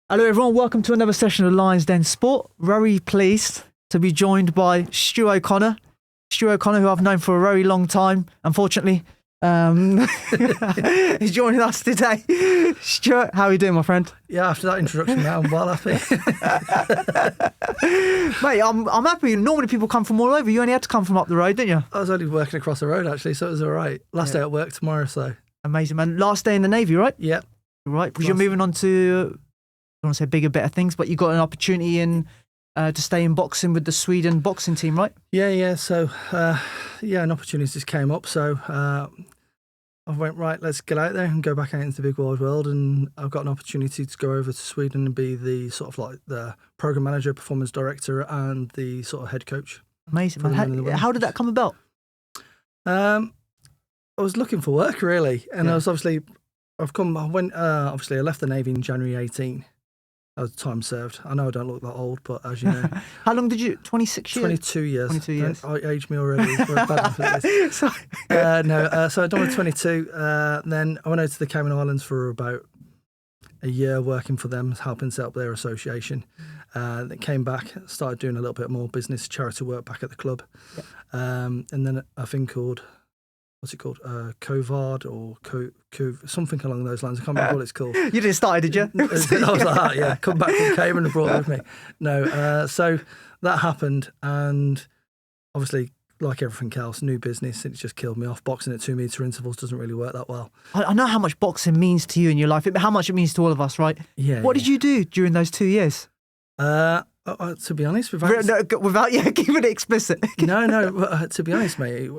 Hello everyone, welcome to another session of Lions Den Sport. Very pleased to be joined by Stuart O'Connor. Stuart O'Connor, who I've known for a very long time, unfortunately. He's joining us today. Stuart, how are you doing, my friend? Yeah, after that introduction, mate, I'm well happy. Mate, I'm happy. Normally people come from all over. You only had to come from up the road, didn't you? I was only working across the road, actually, so it was all right. Last day at work tomorrow, so. Amazing, man. Last day in the Navy, right? Yep. Right, because you're moving on to, I don't want to say bigger, better things, but you got an opportunity to stay in boxing with the Sweden boxing team, right? Yeah. So, an opportunity just came up. So I went, right, let's get out there and go back out into the big wide world. And I've got an opportunity to go over to Sweden and be the sort of like the program manager, performance director, and the sort of head coach. Amazing, man. How did that come about? I was looking for work, really. And I was obviously, I left the Navy in January 18. That was time served. I know I don't look that old, but as you know. How long did you, 26 years? 22 years. 22 years. Don't age me already. We're bad enough at this. Sorry. So I done with 22. Then I went out to the Cayman Islands for about a year working for them, helping set up their association. Then came back, started doing a little bit more business, charity work back at the club. Yep. And then a thing called, what's it called? Covard or something along those lines. I can't remember what it's called. You didn't start, did you? I was like, yeah, come back from Cayman and brought it with me. No, so that happened, and obviously, like everything else, new business, it just killed me off. Boxing at 2 metre intervals doesn't really work that well. I know how much boxing means to you in your life, how much it means to all of us, right? Yeah. What did you do during those 2 years? To be honest, without keeping it explicit. No. To be honest, mate,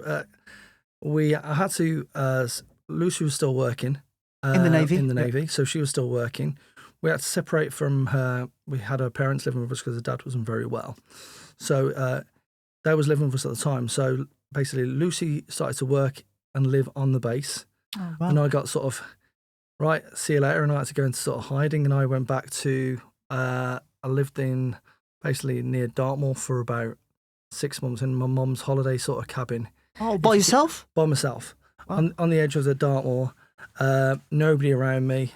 I had to. Lucy was still working in the Navy. Navy, so she was still working. We had to separate from her. We had her parents living with us because her dad wasn't very well. So they was living with us at the time. So basically, Lucy started to work and live on the base, and I got sort of right. See you later, and I had to go into sort of hiding. And I went back to. I lived in basically near Dartmoor for about 6 months in my mum's holiday sort of cabin. Oh, by yourself? By myself. Wow. On the edge of the Dartmoor, nobody around me.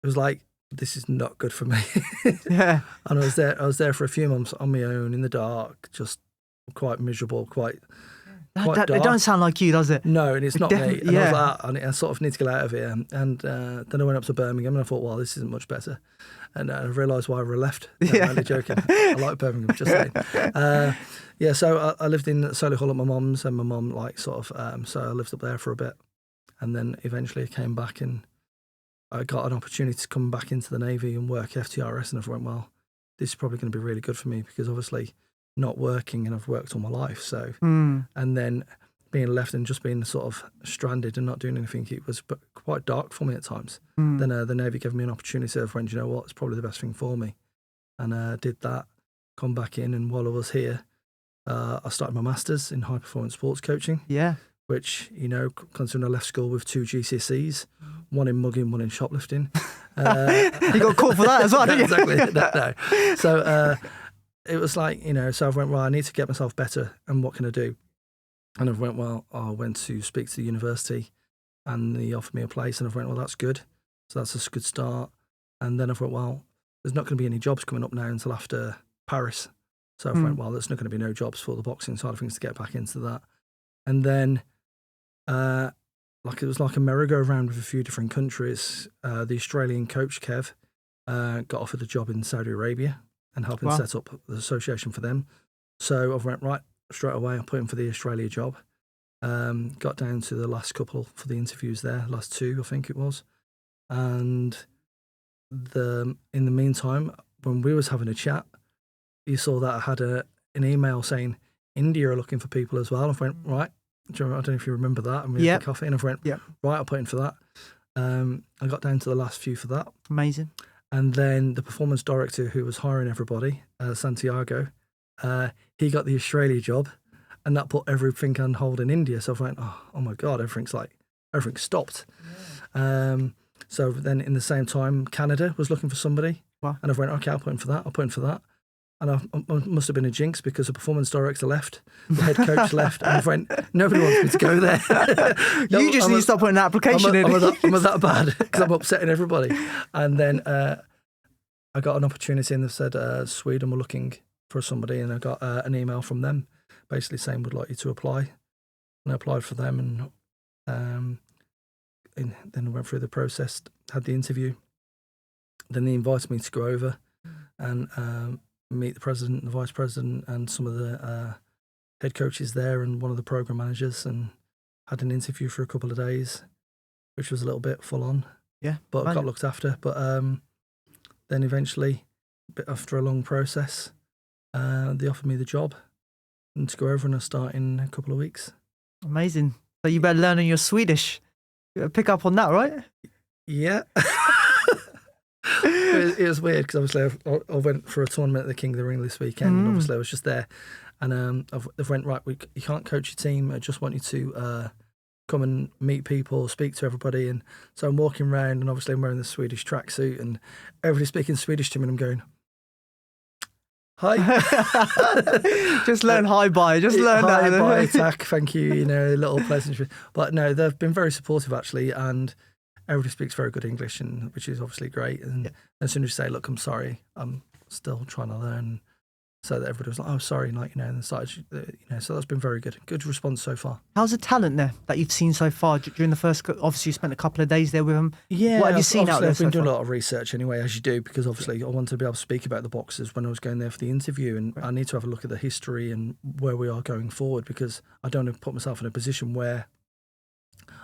It was like, this is not good for me. Yeah. And I was there for a few months on my own in the dark, just quite miserable, quite dark. It don't sound like you, does it? No, and it's not me. And yeah. I was like, I sort of need to get out of here. And then I went up to Birmingham and I thought, well, this isn't much better. And I realised why I left. No, I'm only joking. I like Birmingham, just saying. So I lived in Solihull at my mum's, and my mum so I lived up there for a bit. And then eventually I came back and I got an opportunity to come back into the Navy and work FTRS, and I went, well, this is probably going to be really good for me because obviously not working, and I've worked all my life. So, and then being left and just being sort of stranded and not doing anything, it was quite dark for me at times. Then the Navy gave me an opportunity of, you know what, it's probably the best thing for me. And I did that, come back in, and while I was here, I started my Masters in High Performance Sports Coaching. Yeah. Which, considering I left school with 2 GCSEs, one in mugging, one in shoplifting. You got caught for that as well, didn't you? Exactly. No. So it was like, so I went, well, I need to get myself better, and what can I do? And I went, well, I went to speak to the university, and they offered me a place, and I went, well, that's good. So that's a good start. And then I thought, well, there's not going to be any jobs coming up now until after Paris. So I went, well, there's not going to be no jobs for the boxing side of things to get back into that. And then, it was like a merry-go-round with a few different countries. The Australian coach, Kev, got offered a job in Saudi Arabia and helping set up the association for them. So I went, right, straight away, I put in for the Australia job. Got down to the last couple for the interviews there, last 2, I think it was. And in the meantime, when we was having a chat, you saw that I had an email saying India are looking for people as well. I went, right, I don't know if you remember that. And we had the coffee, and I went, right, I'll put in for that. I got down to the last few for that. Amazing. And then the performance director who was hiring everybody, Santiago, he got the Australia job, and that put everything on hold in India. So I went, oh my God, everything stopped. Yeah. So then in the same time, Canada was looking for somebody. Wow. And I went, okay, I'll put in for that. And I must have been a jinx because the performance director left, the head coach left, and I went, nobody wants me to go there. You just need to stop putting an application in. I'm that bad because I'm upsetting everybody. And then I got an opportunity and they said Sweden were looking for somebody, and I got an email from them basically saying would like you to apply, and I applied for them, and then I went through the process, had the interview, then they invited me to go over and meet the president, the vice president, and some of the head coaches there, and one of the program managers, and had an interview for a couple of days, which was a little bit full on. Yeah, but I got looked after. But then eventually, after a long process, they offered me the job and to go over, and I start in a couple of weeks. Amazing. So you better learn your Swedish. You better pick up on that, right? Yeah. It was weird because obviously I went for a tournament at the King of the Ring this weekend, and obviously I was just there, and they've went, right, you can't coach your team. I just want you to come and meet people, speak to everybody. And so I'm walking around, and obviously I'm wearing the Swedish tracksuit, and everybody's speaking Swedish to me, and I'm going, hi. Just learn hi, bye. Just learn hi, that. Bye, tack, thank you, little pleasantry. But no, they've been very supportive actually, and everybody speaks very good English, and which is obviously great. And as soon as you say, look, I'm sorry, I'm still trying to learn, so that everybody was like, oh, sorry, and started, so that's been very good. Good response so far. How's the talent there that you've seen so far during the first? Obviously, you spent a couple of days there with them. Yeah, what have you seen out there? I've been doing a lot of research anyway, as you do, because obviously I wanted to be able to speak about the boxers when I was going there for the interview, and I need to have a look at the history and where we are going forward, because I don't want to put myself in a position where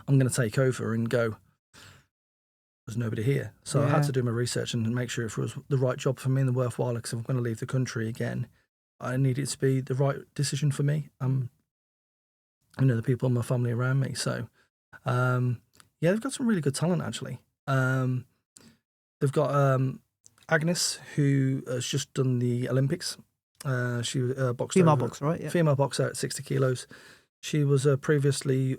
I'm going to take over and go, there's nobody here. So I had to do my research and make sure if it was the right job for me and the worthwhile, because if I'm going to leave the country again, I need it to be the right decision for me. The people in my family around me. So, they've got some really good talent actually. They've got Agnes, who has just done the Olympics. She boxed female boxer, right? Yeah. Female boxer at 60 kilos. She was previously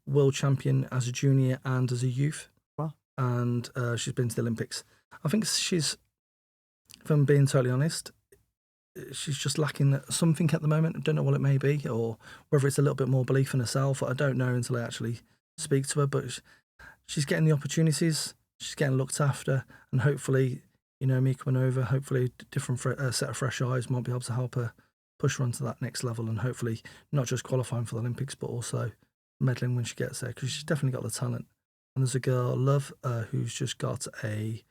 world champion as a junior and as a youth. Wow. And she's been to the Olympics. I think she's, if I'm being totally honest, she's just lacking something at the moment. I don't know what it may be, or whether it's a little bit more belief in herself. I don't know until I actually speak to her, but she's getting the opportunities, she's getting looked after, and hopefully, me coming over, hopefully a different set of fresh eyes might be able to help her push her onto that next level, and hopefully not just qualifying for the Olympics, but also medaling when she gets there, because she's definitely got the talent. And there's a girl, Love, who's just got a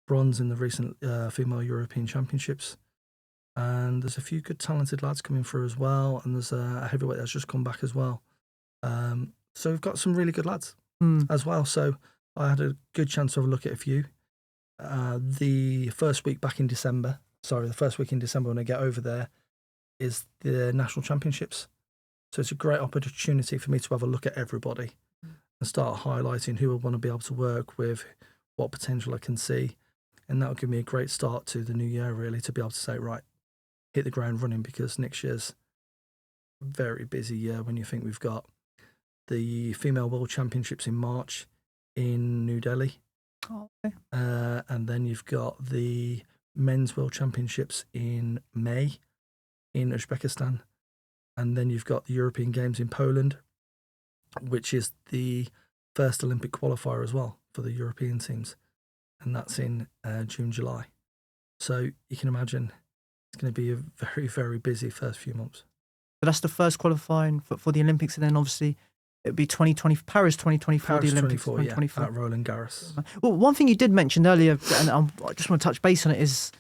bronze in the recent female European Championships. And there's a few good talented lads coming through as well. And there's a heavyweight that's just come back as well. So we've got some really good lads as well. So I had a good chance to have a look at a few. The first week in December when I get over there is the national championships. So it's a great opportunity for me to have a look at everybody and start highlighting who I want to be able to work with, what potential I can see. And that'll give me a great start to the new year, really, to be able to say, right, hit the ground running, because next year's a very busy year when you think we've got the female world championships in March in New Delhi. Oh, okay. And then you've got the men's world championships in May in Uzbekistan. And then you've got the European Games in Poland, which is the first Olympic qualifier as well for the European teams. And that's in June, July. So you can imagine it's going to be a very, very busy first few months. So that's the first qualifying for the Olympics, and then obviously it'd be Paris 2024, Paris the Olympics 2024, at Roland Garros. Well, one thing you did mention earlier, and I just want to touch base on it, is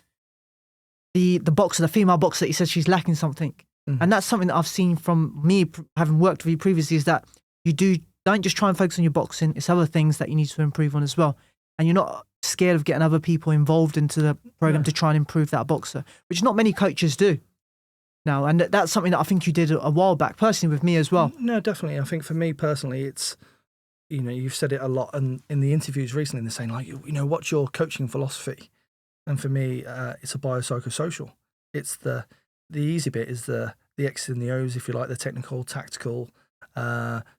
the boxer, the female boxer. You said she's lacking something, and that's something that I've seen from me having worked with you previously. Is that you don't just try and focus on your boxing; it's other things that you need to improve on as well, and you're not scared of getting other people involved into the program to try and improve that boxer, which not many coaches do now. And that's something that I think you did a while back, personally, with me as well. No, definitely. I think for me personally, it's, you've said it a lot in the interviews recently, they're saying, like, what's your coaching philosophy? And for me, it's a biopsychosocial. It's the easy bit is the X's and the O's, if you like, the technical, tactical,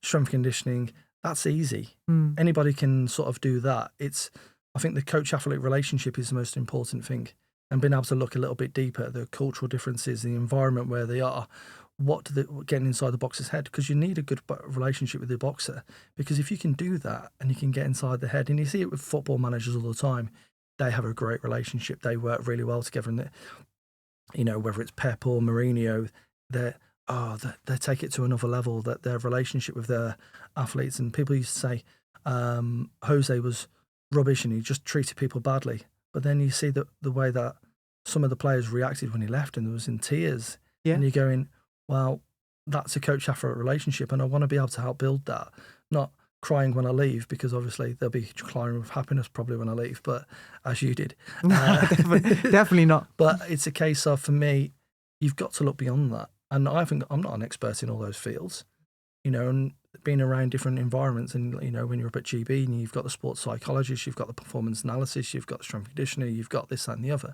strength conditioning. That's easy. Anybody can sort of do that. I think the coach-athlete relationship is the most important thing, and being able to look a little bit deeper at the cultural differences, the environment where they are, getting inside the boxer's head, because you need a good relationship with the boxer, because if you can do that and you can get inside the head, and you see it with football managers all the time, they have a great relationship. They work really well together, and whether it's Pep or Mourinho, they take it to another level. That their relationship with their athletes, and people used to say Jose was rubbish and he just treated people badly. But then you see the way that some of the players reacted when he left, and there was in tears. Yeah. And you're going, well, that's a coach-athlete relationship, and I want to be able to help build that. Not crying when I leave, because obviously they'll be crying with happiness probably when I leave, but as you did. No, definitely not. But it's a case of, for me, you've got to look beyond that. And I'm not an expert in all those fields, and being around different environments, and, when you're up at GB and you've got the sports psychologist, you've got the performance analysis, you've got the strength conditioner, you've got this, that and the other.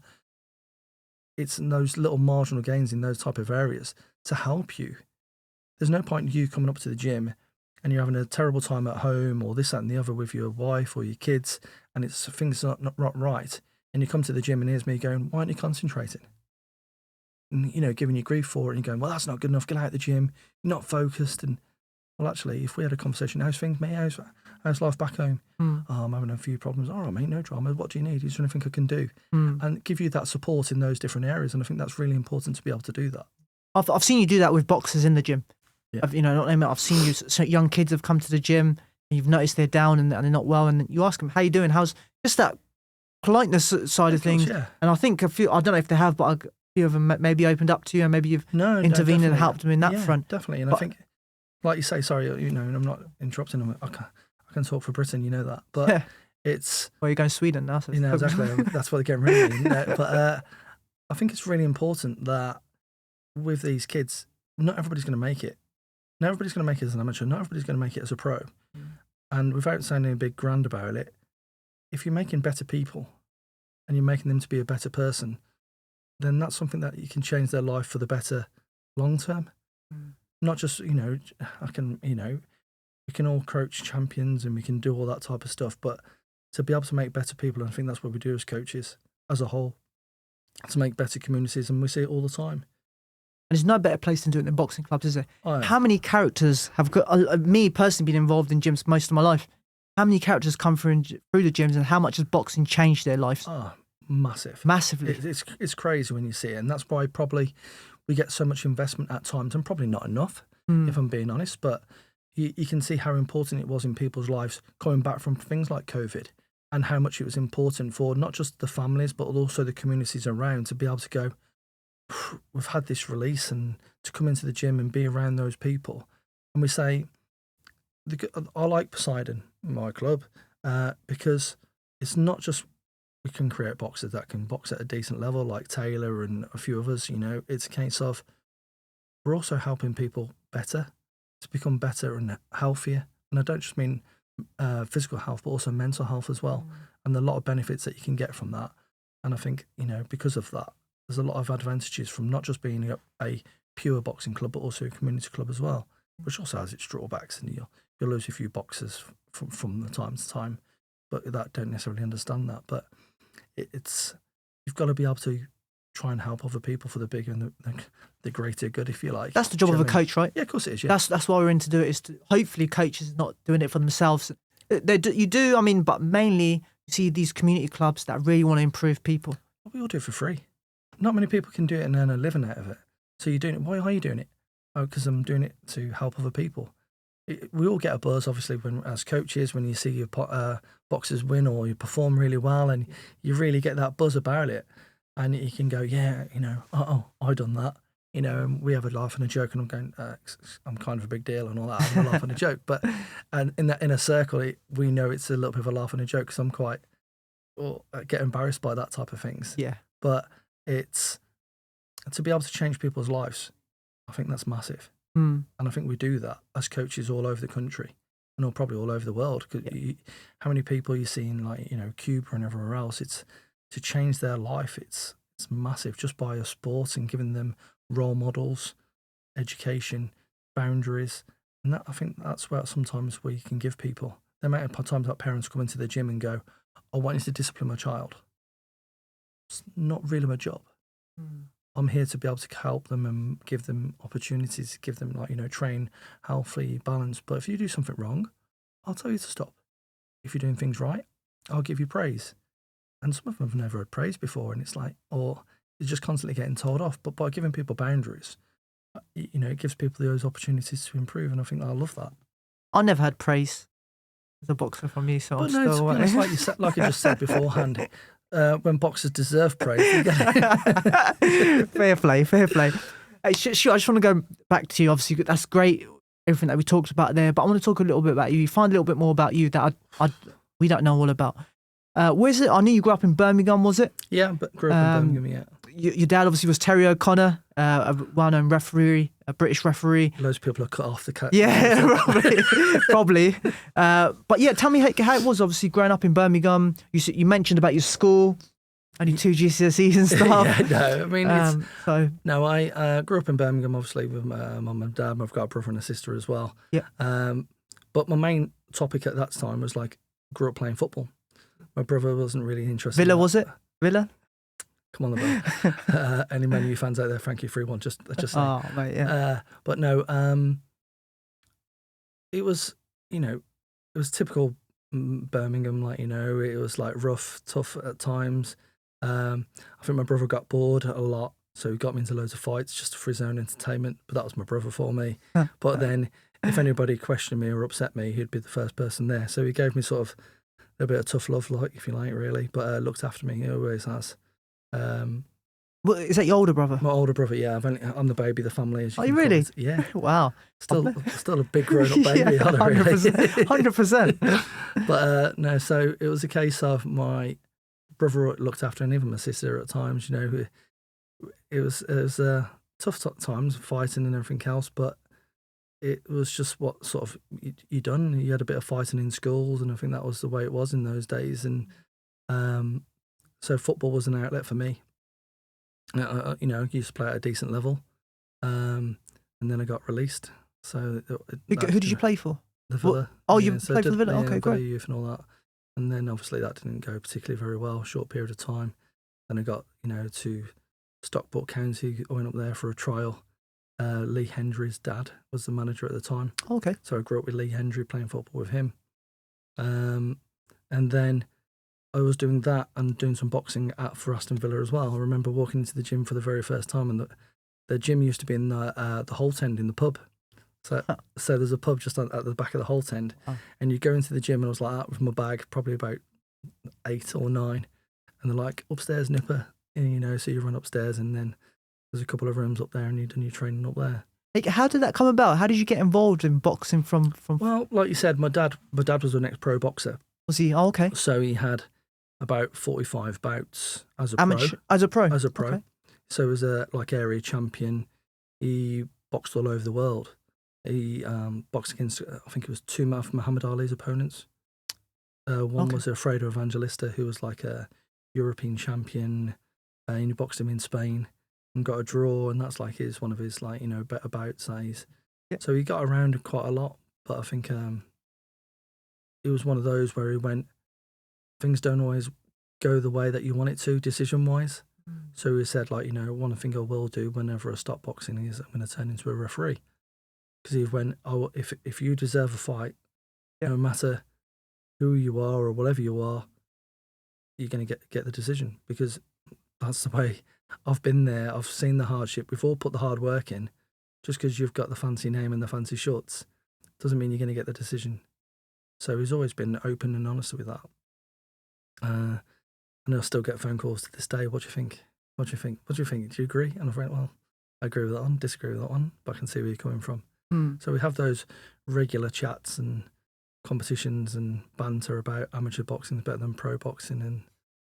It's in those little marginal gains in those type of areas to help you. There's no point in you coming up to the gym and you're having a terrible time at home or this, that and the other with your wife or your kids, and things are not right. And you come to the gym and here's me going, why aren't you concentrating? And, giving you grief for it, and you're going, well, that's not good enough. Get out of the gym. You're not focused. And, well, actually, if we had a conversation, how's things, mate? How's life back home? Oh, I'm having a few problems. All right, mate, no drama. What do you need? Is there anything I can do? And give you that support in those different areas. And I think that's really important to be able to do that. I've seen you do that with boxers in the gym. Yeah. I've seen you. So young kids have come to the gym, and you've noticed they're down and they're not well, and you ask them, "How you doing? How's just that politeness side of things?" Yeah. And I think I don't know if they have, but a few of them maybe opened up to you, and maybe you've intervened and helped them in that front. Definitely, and I think, like you say, sorry, and I'm not interrupting them. I can talk for Britain, you know that, but it's. Well, you're going to Sweden now, so exactly. That's what they're getting rid of me. But I think it's really important that with these kids, not everybody's going to make it. Not everybody's going to make it as an amateur. Not everybody's going to make it as a pro. And without sounding a big grand about it, if you're making better people and you're making them to be a better person, then that's something that you can change their life for the better long term. Not just, we can all coach champions and we can do all that type of stuff, but to be able to make better people, and I think that's what we do as coaches as a whole, to make better communities, and we see it all the time. And there's no better place than doing it in boxing clubs, is there? Oh, yeah. How many characters have got, me personally been involved in gyms most of my life, how many characters come through the gyms, and how much has boxing changed their lives? Oh, massive. Massively. It's crazy when you see it, and that's why probably we get so much investment at times, and probably not enough, if I'm being honest, but you can see how important it was in people's lives coming back from things like COVID, and how much it was important for not just the families, but also the communities around to be able to go, we've had this release, and to come into the gym and be around those people. And we say, I like Poseidon, my club, because it's not just we can create boxers that can box at a decent level like Taylor and a few others, it's a case of we're also helping people better, to become better and healthier. And I don't just mean physical health, but also mental health as well. And a lot of benefits that you can get from that. And I think, because of that, there's a lot of advantages from not just being a pure boxing club, but also a community club as well, which also has its drawbacks. And you'll lose a few boxers from the time to time, but that don't necessarily understand that. But it's you've got to be able to try and help other people for the bigger and the greater good, if you like. That's the job of a coach, right? Yeah, of course it is. Yeah. That's why we're in to do it. Is to hopefully coaches not doing it for themselves. You do, but mainly you see these community clubs that really want to improve people. We all do it for free. Not many people can do it and earn a living out of it. So you're doing it. Why are you doing it? Oh, because I'm doing it to help other people. We all get a buzz, obviously, as coaches, when you see your boxers win or you perform really well, and you really get that buzz about it. And you can go, yeah, I done that. And we have a laugh and a joke, and I'm going, I'm kind of a big deal and all that, having a laugh and a joke. But and in that inner circle, we know it's a little bit of a laugh and a joke, because I'm quite get embarrassed by that type of things. Yeah. But it's to be able to change people's lives. I think that's massive. And I think we do that as coaches all over the country, and probably all over the world. Because how many people you see in Cuba and everywhere else? It's to change their life. It's massive, just by a sport and giving them role models, education, boundaries, and I think that's where sometimes we can give people. The amount of times that parents come into the gym and go, "I want you to discipline my child." It's not really my job. I'm here to be able to help them and give them opportunities, give them train healthy, balanced. But if you do something wrong, I'll tell you to stop. If you're doing things right, I'll give you praise. and some of them have never had praise before, and it's like, or you're just constantly getting told off. But by giving people boundaries, it gives people those opportunities to improve, and I think I love that. I never had praise as a boxer from you, so But I'm no, still. to be honest, like I just said beforehand, when boxers deserve praise, you get it. Fair play. Hey, sure, I just want to go back to you. Obviously, that's great, everything that we talked about there. But I want to talk a little bit about you. Find a little bit more about you that we don't know all about. Where's it? I knew you grew up in Birmingham, was it? Yeah, but grew up in Birmingham, yeah. Your dad obviously was Terry O'Connor, a well-known referee, a British referee. Loads of people are cut off the cut. Yeah, probably. But yeah, tell me how it was. Obviously, growing up in Birmingham. You mentioned about your school, only 2 GCSEs and stuff. Yeah, no, I mean, no, I grew up in Birmingham, obviously with my mum and dad. I've got a brother and a sister as well. Yeah. But my main topic at that time was grew up playing football. My brother wasn't really interested. Villa, was it? Villa? Come on, the ball. Any Man U fans out there, thank you for one. Just saying. Oh, mate, yeah. But no, it was, it was typical Birmingham. It was rough, tough at times. I think my brother got bored a lot, so he got me into loads of fights just for his own entertainment. But that was my brother for me. But then, if anybody questioned me or upset me, he'd be the first person there. So he gave me sort of a bit of tough love, if you like, really. But looked after me. He always has. Well, is that your older brother? My older brother, yeah. I'm the baby of the family. As you Are you really? Yeah. Wow. Still a big grown-up baby, yeah, aren't I, really? 100%. But no, so it was a case of my brother looked after, and even my sister at times. It was tough times, fighting and everything else. But it was just what sort of you done. You had a bit of fighting in schools, and I think that was the way it was in those days. And so football was an outlet for me. I used to play at a decent level, and then I got released. So who did you play for? The Villa. You played for the Villa? Okay, great. Youth and all that. And then obviously that didn't go particularly very well, short period of time. Then I got, to Stockport County. I went up there for a trial. Lee Hendry's dad was the manager at the time. Okay. So I grew up with Lee Hendry, playing football with him. And then I was doing that and doing some boxing for Aston Villa as well. I remember walking into the gym for the very first time, and the gym used to be in the Holt End in the pub. So there's a pub just at the back of the Holt End, and you go into the gym, and I was like that with my bag, probably about 8 or 9, and they're like, upstairs, Nipper, and, so you run upstairs, and then there's a couple of rooms up there, and you've done your training up there. How did that come about? How did you get involved in boxing from? Well, like you said, my dad was an ex-pro boxer. Was he? Oh, okay. So he had about 45 bouts as a Amateur, as a pro. Okay. So as a area champion, he boxed all over the world. He boxed against, I think it was 2 Muhammad Ali's opponents. One was Alfredo Evangelista, who was a European champion, and he boxed him in Spain and got a draw, and that's one of his better bouts. So he got around quite a lot, but I think it was one of those where he went, things don't always go the way that you want it to, decision-wise. So he said, one thing I will do whenever I stop boxing is I'm going to turn into a referee. Because he went, if you deserve a fight, no matter who you are or whatever you are, you're going to get the decision. Because that's the way I've been there. I've seen the hardship. We've all put the hard work in. Just because you've got the fancy name and the fancy shots doesn't mean you're going to get the decision. So he's always been open and honest with that. And I still get phone calls to this day. What do you think? What do you think? What do you think? Do you agree? And I've went, well, I agree with that one, disagree with that one, but I can see where you're coming from. So we have those regular chats and competitions and banter about amateur boxing is better than pro boxing and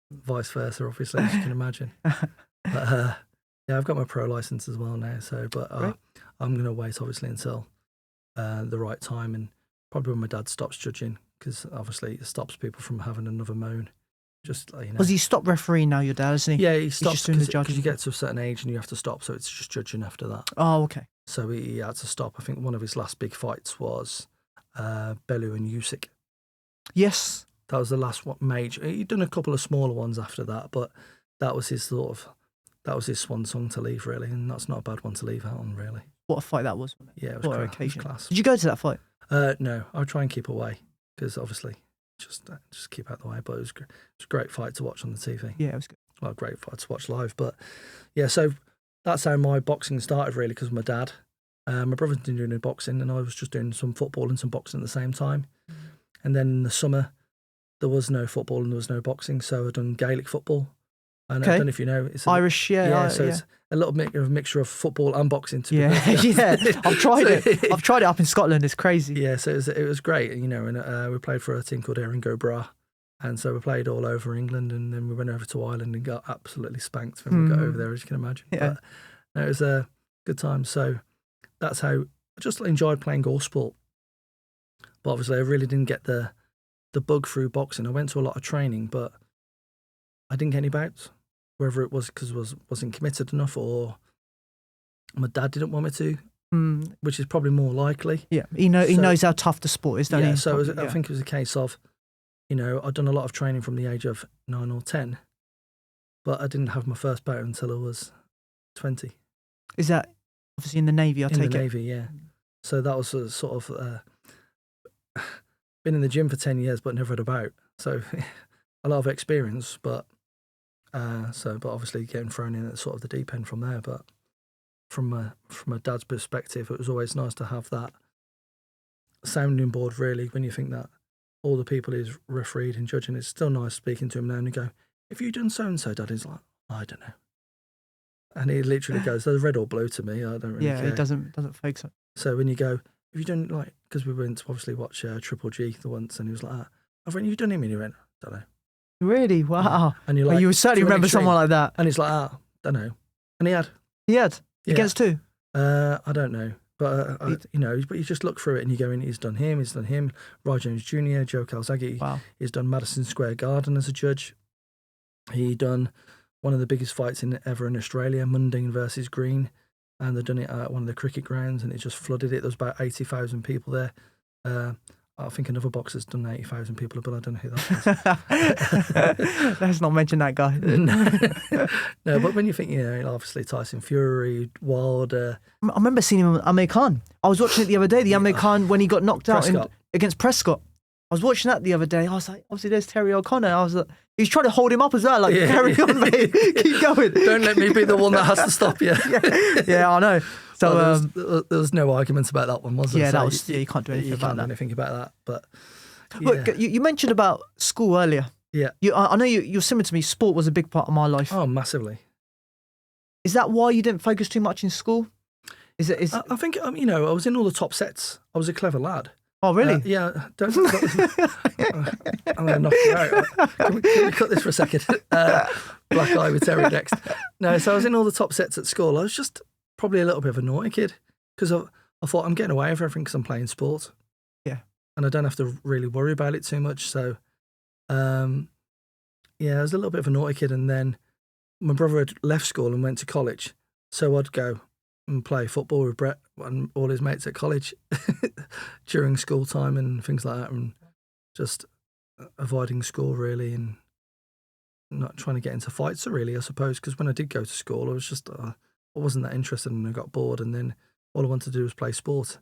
vice versa, obviously, as you can imagine. But I've got my pro license as well now. So, but I'm going to wait, obviously, until the right time, and probably when my dad stops judging, because obviously it stops people from having another moan. Just Was he stopped refereeing now, your dad, isn't he? Yeah, he stopped because you get to to a certain age and you have to stop, so it's just judging after that. Oh, okay. So he had to stop. I think one of his last big fights was Bellew and Usyk. Yes. That was the last one major. He'd done a couple of smaller ones after that, but that was his swan song to leave, really, and that's not a bad one to leave out on, really. What a fight that was. Yeah, it was, what an occasion. It was class. Did you go to that fight? No, I'll try and keep away, because obviously just keep out the way. But it was a great fight to watch on the TV. Yeah, it was good. Well, a great fight to watch live. But yeah, so that's how my boxing started really, because my dad. My brother's been doing boxing, and I was just doing some football and some boxing at the same time. And then in the summer, there was no football and there was no boxing, so I've done Gaelic football. And I don't know if you know, it's Irish, it's a little mixture of football and boxing. Yeah. I've tried it. I've tried it up in Scotland. It's crazy. Yeah, so it was great, and we played for a team called Erin Go Bra, and so we played all over England, and then we went over to Ireland and got absolutely spanked when we got over there, as you can imagine. Yeah. But no, it was a good time. So that's how I just enjoyed playing all sport. But obviously, I really didn't get the bug through boxing. I went to a lot of training, but I didn't get any bouts. Whether it was because I wasn't committed enough, or my dad didn't want me to, which is probably more likely. Yeah, he knows how tough the sport is, doesn't he? So I think it was a case of, I'd done a lot of training from the age of 9 or 10, but I didn't have my first bout until I was 20. Is that obviously in the Navy? In the Navy, yeah. So that was a sort of been in the gym for 10 years, but never had a bout. So a lot of experience, but obviously getting thrown in at sort of the deep end from there. But from a dad's perspective, it was always nice to have that sounding board, really, when you think that all the people he's refereed and judging, it's still nice speaking to him now and you go, "Have you done so-and-so, Dad?" He's like, "I don't know." And he literally goes, "There's red or blue to me, I don't really care." Yeah, it doesn't focus on. So when you go, "Have you done," like, because we went to obviously watch Triple G the once, and he was like, "I've went, you done him?" And he went, "Don't know." Really? Wow. And you're like, you certainly remember someone like that. And he's like, "Don't know." And he had. Against two. I don't know. But, but you just look through it and you go in, he's done him. Radu Jones Jr., Joe Calzaghe. Wow. He's done Madison Square Garden as a judge. He done one of the biggest fights ever in Australia, Mundine versus Green. And they've done it at one of the cricket grounds, and it just flooded it. There was about 80,000 people there. I think another boxer's done 80,000 people, but I don't know who that was. Let's not mention that guy. No, but when you think, obviously Tyson Fury, Wilder. I remember seeing him with Amir Khan. I was watching it the other day, the Amir Khan when he got knocked out against Prescott. I was watching that the other day. I was like, obviously there's Terry O'Connor. I was like, he's trying to hold him up as well. Like, carry on, mate. Keep going. Don't let me be the one that has to stop you. Yeah, I know. So well, there was no arguments about that one, was there? Yeah, so you can't do anything about that. You can't do anything about that. But look, you mentioned about school earlier. Yeah. I know you're similar to me. Sport was a big part of my life. Oh, massively. Is that why you didn't focus too much in school? I think I was in all the top sets. I was a clever lad. Oh, really? Yeah. I'm going to knock you out. Can we cut this for a second? Black eye with Terry next. No, so I was in all the top sets at school. I was just probably a little bit of a naughty kid, because I thought I'm getting away with everything because I'm playing sport. Yeah. And I don't have to really worry about it too much. So, I was a little bit of a naughty kid. And then my brother had left school and went to college. So I'd go and play football with Brett and all his mates at college during school time and things like that, and just avoiding school really, and not trying to get into fights really, I suppose, because when I did go to school, I was just I wasn't that interested, and I got bored, and then all I wanted to do was play sport.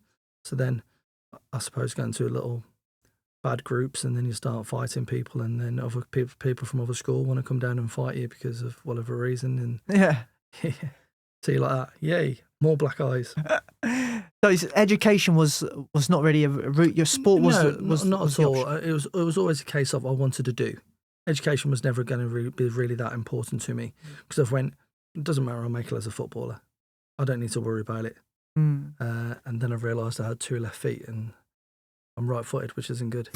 So then I suppose going to little bad groups, and then you start fighting people, and then other people from other school want to come down and fight you because of whatever reason, and yeah. So you're like that, yay, more black eyes. So education was not really a route. Your sport was not at all. It was always a case of I wanted to do. Education was never going to be really that important to me, because I went, it doesn't matter, I'll make it as a footballer. I don't need to worry about it. And then I realised I had 2 left feet and I'm right-footed, which isn't good.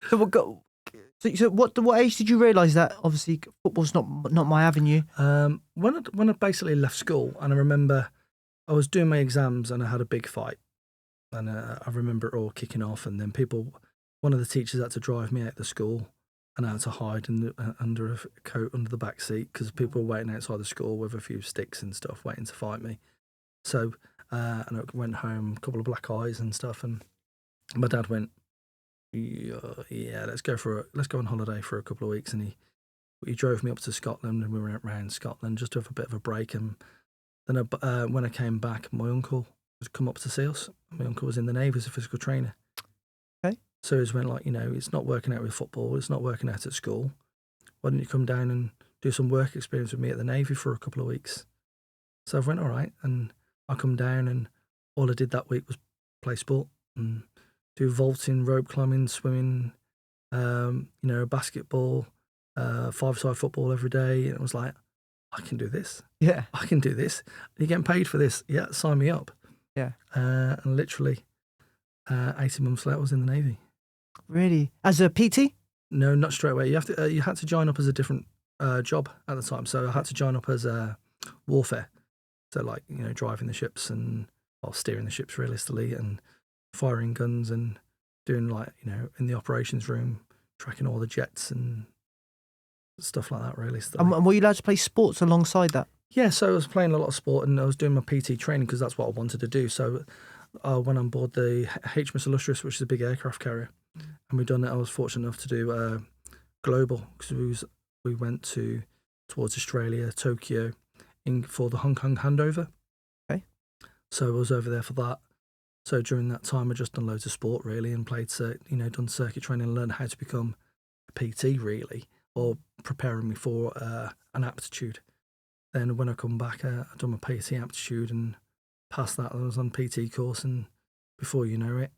So what age did you realise that obviously football's not my avenue? When I basically left school, and I remember I was doing my exams and I had a big fight, and I remember it all kicking off, and then one of the teachers had to drive me out of the school, and I had to hide under a coat under the back seat because people were waiting outside the school with a few sticks and stuff waiting to fight me. So and I went home, a couple of black eyes and stuff, and my dad went, yeah, let's go on holiday for a couple of weeks, and he drove me up to Scotland, and we went around Scotland just to have a bit of a break. And then when I came back, my uncle had come up to see us. My uncle was in the Navy as a physical trainer. Okay. So he went like, it's not working out with football, it's not working out at school. Why don't you come down and do some work experience with me at the Navy for a couple of weeks? So I went, all right. And I come down and all I did that week was play sport and do vaulting, rope climbing, swimming, basketball, five-side football every day. And it was like, I can do this. Yeah. I can do this. You're getting paid for this. Yeah, sign me up. Yeah. And literally 18 months later, I was in the Navy. Really? As a PT? No, not straight away. You had to join up as a different job at the time. So I had to join up as warfare. So like, driving the ships and steering the ships realistically and firing guns and doing like, in the operations room, tracking all the jets and stuff like that realistically. And were you allowed to play sports alongside that? Yeah, so I was playing a lot of sport and I was doing my PT training because that's what I wanted to do. So I went on board the HMS Illustrious, which is a big aircraft carrier. And I was fortunate enough to do global because we went towards Australia, Tokyo, for the Hong Kong handover. Okay. So I was over there for that. So during that time, I just done loads of sport really and played, done circuit training and learned how to become a PT really, or preparing me for an aptitude. Then when I come back, I done my PT aptitude and passed that. I was on PT course, and before you know it,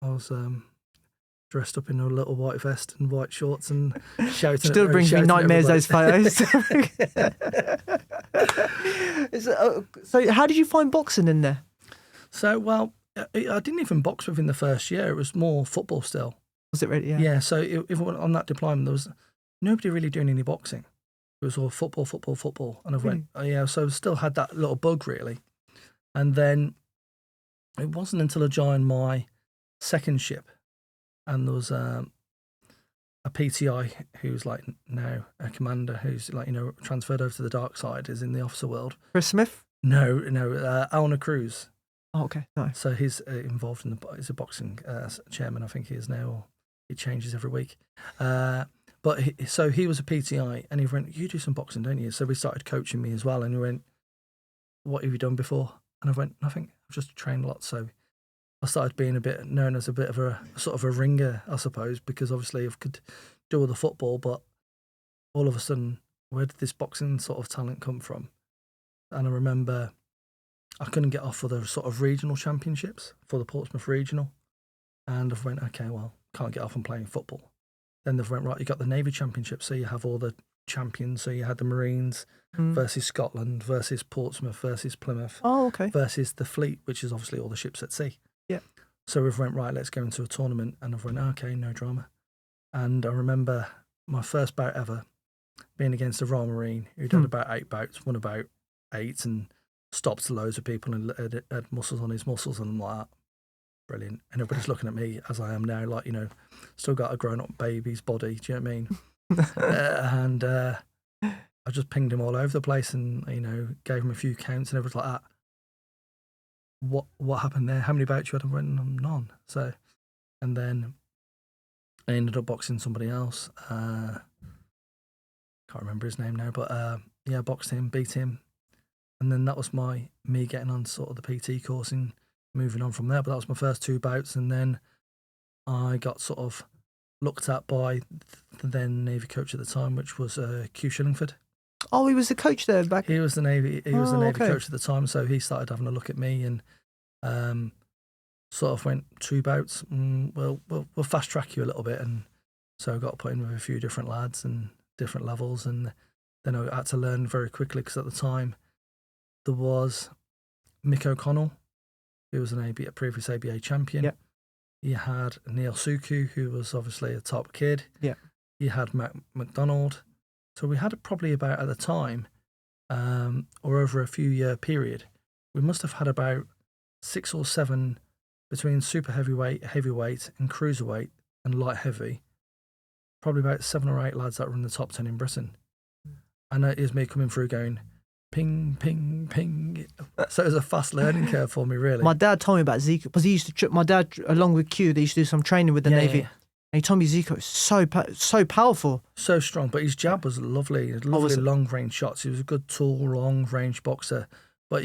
I was dressed up in a little white vest and white shorts and shouting. Still brings me nightmares, those photos. So how did you find boxing in there? So, well, I didn't even box within the first year. It was more football still. Was it really? Yeah. Yeah, so even on that deployment, there was nobody really doing any boxing. It was all football. And I went, so I still had that little bug really. And then it wasn't until I joined my second ship and there was a PTI who's like now a commander who's like, transferred over to the dark side, is in the officer world. Chris Smith? No, Alna Cruz. Oh, okay. Nice. So he's involved he's a boxing chairman, I think he is now, or he changes every week. But he was a PTI and he went, you do some boxing, don't you? So we started coaching me as well. And he went, what have you done before? And I went, nothing. I've just trained a lot. So I started being a bit known as a bit of a sort of a ringer, I suppose, because obviously I could do all the football, but all of a sudden, where did this boxing sort of talent come from? And I remember I couldn't get off for the sort of regional championships for the Portsmouth Regional. And I went, okay, well, can't get off on playing football. Then they went, right, you got the Navy Championship, so you have all the champions. So you had the Marines versus Scotland versus Portsmouth versus Plymouth. Oh, okay. Versus the Fleet, which is obviously all the ships at sea. Yeah. So we went, right, let's go into a tournament. And I went, okay, no drama. And I remember my first bout ever being against a Royal Marine who'd had about 8 bouts, won about 8 and stopped loads of people and had muscles on his muscles and like that. Brilliant. And everybody's looking at me as I am now, like, still got a grown-up baby's body, do you know what I mean? And I just pinged him all over the place and, gave him a few counts and everything like that. What happened there? How many bouts you had? I went, none. So, and then I ended up boxing somebody else. Can't remember his name now, but boxed him, beat him. And then that was me getting on sort of the PT course and moving on from there. But that was my first 2 bouts. And then I got sort of looked at by the then Navy coach at the time, which was Q Shillingford. Oh, he was the coach there back. He was the Navy coach at the time. So he started having a look at me and sort of went 2 bouts. We'll fast track you a little bit. And so I got put in with a few different lads and different levels. And then I had to learn very quickly because at the time there was Mick O'Connell, who was a previous ABA champion. Yeah. You had Neil Suku, who was obviously a top kid. Yeah. You had Matt McDonald. So we had probably about, at the time, or over a few year period, we must have had about 6 or 7 between super heavyweight, heavyweight and cruiserweight and light heavy. Probably about 7 or 8 lads that were in the top 10 in Britain. And it is me coming through going, ping, ping, ping. So it was a fast learning curve for me, really. My dad told me about Zico because he used to. My dad, along with Q, they used to do some training with the Navy, and he told me Zico is so powerful, so strong. But his jab was lovely, long range shots. He was a good, tall, long range boxer. But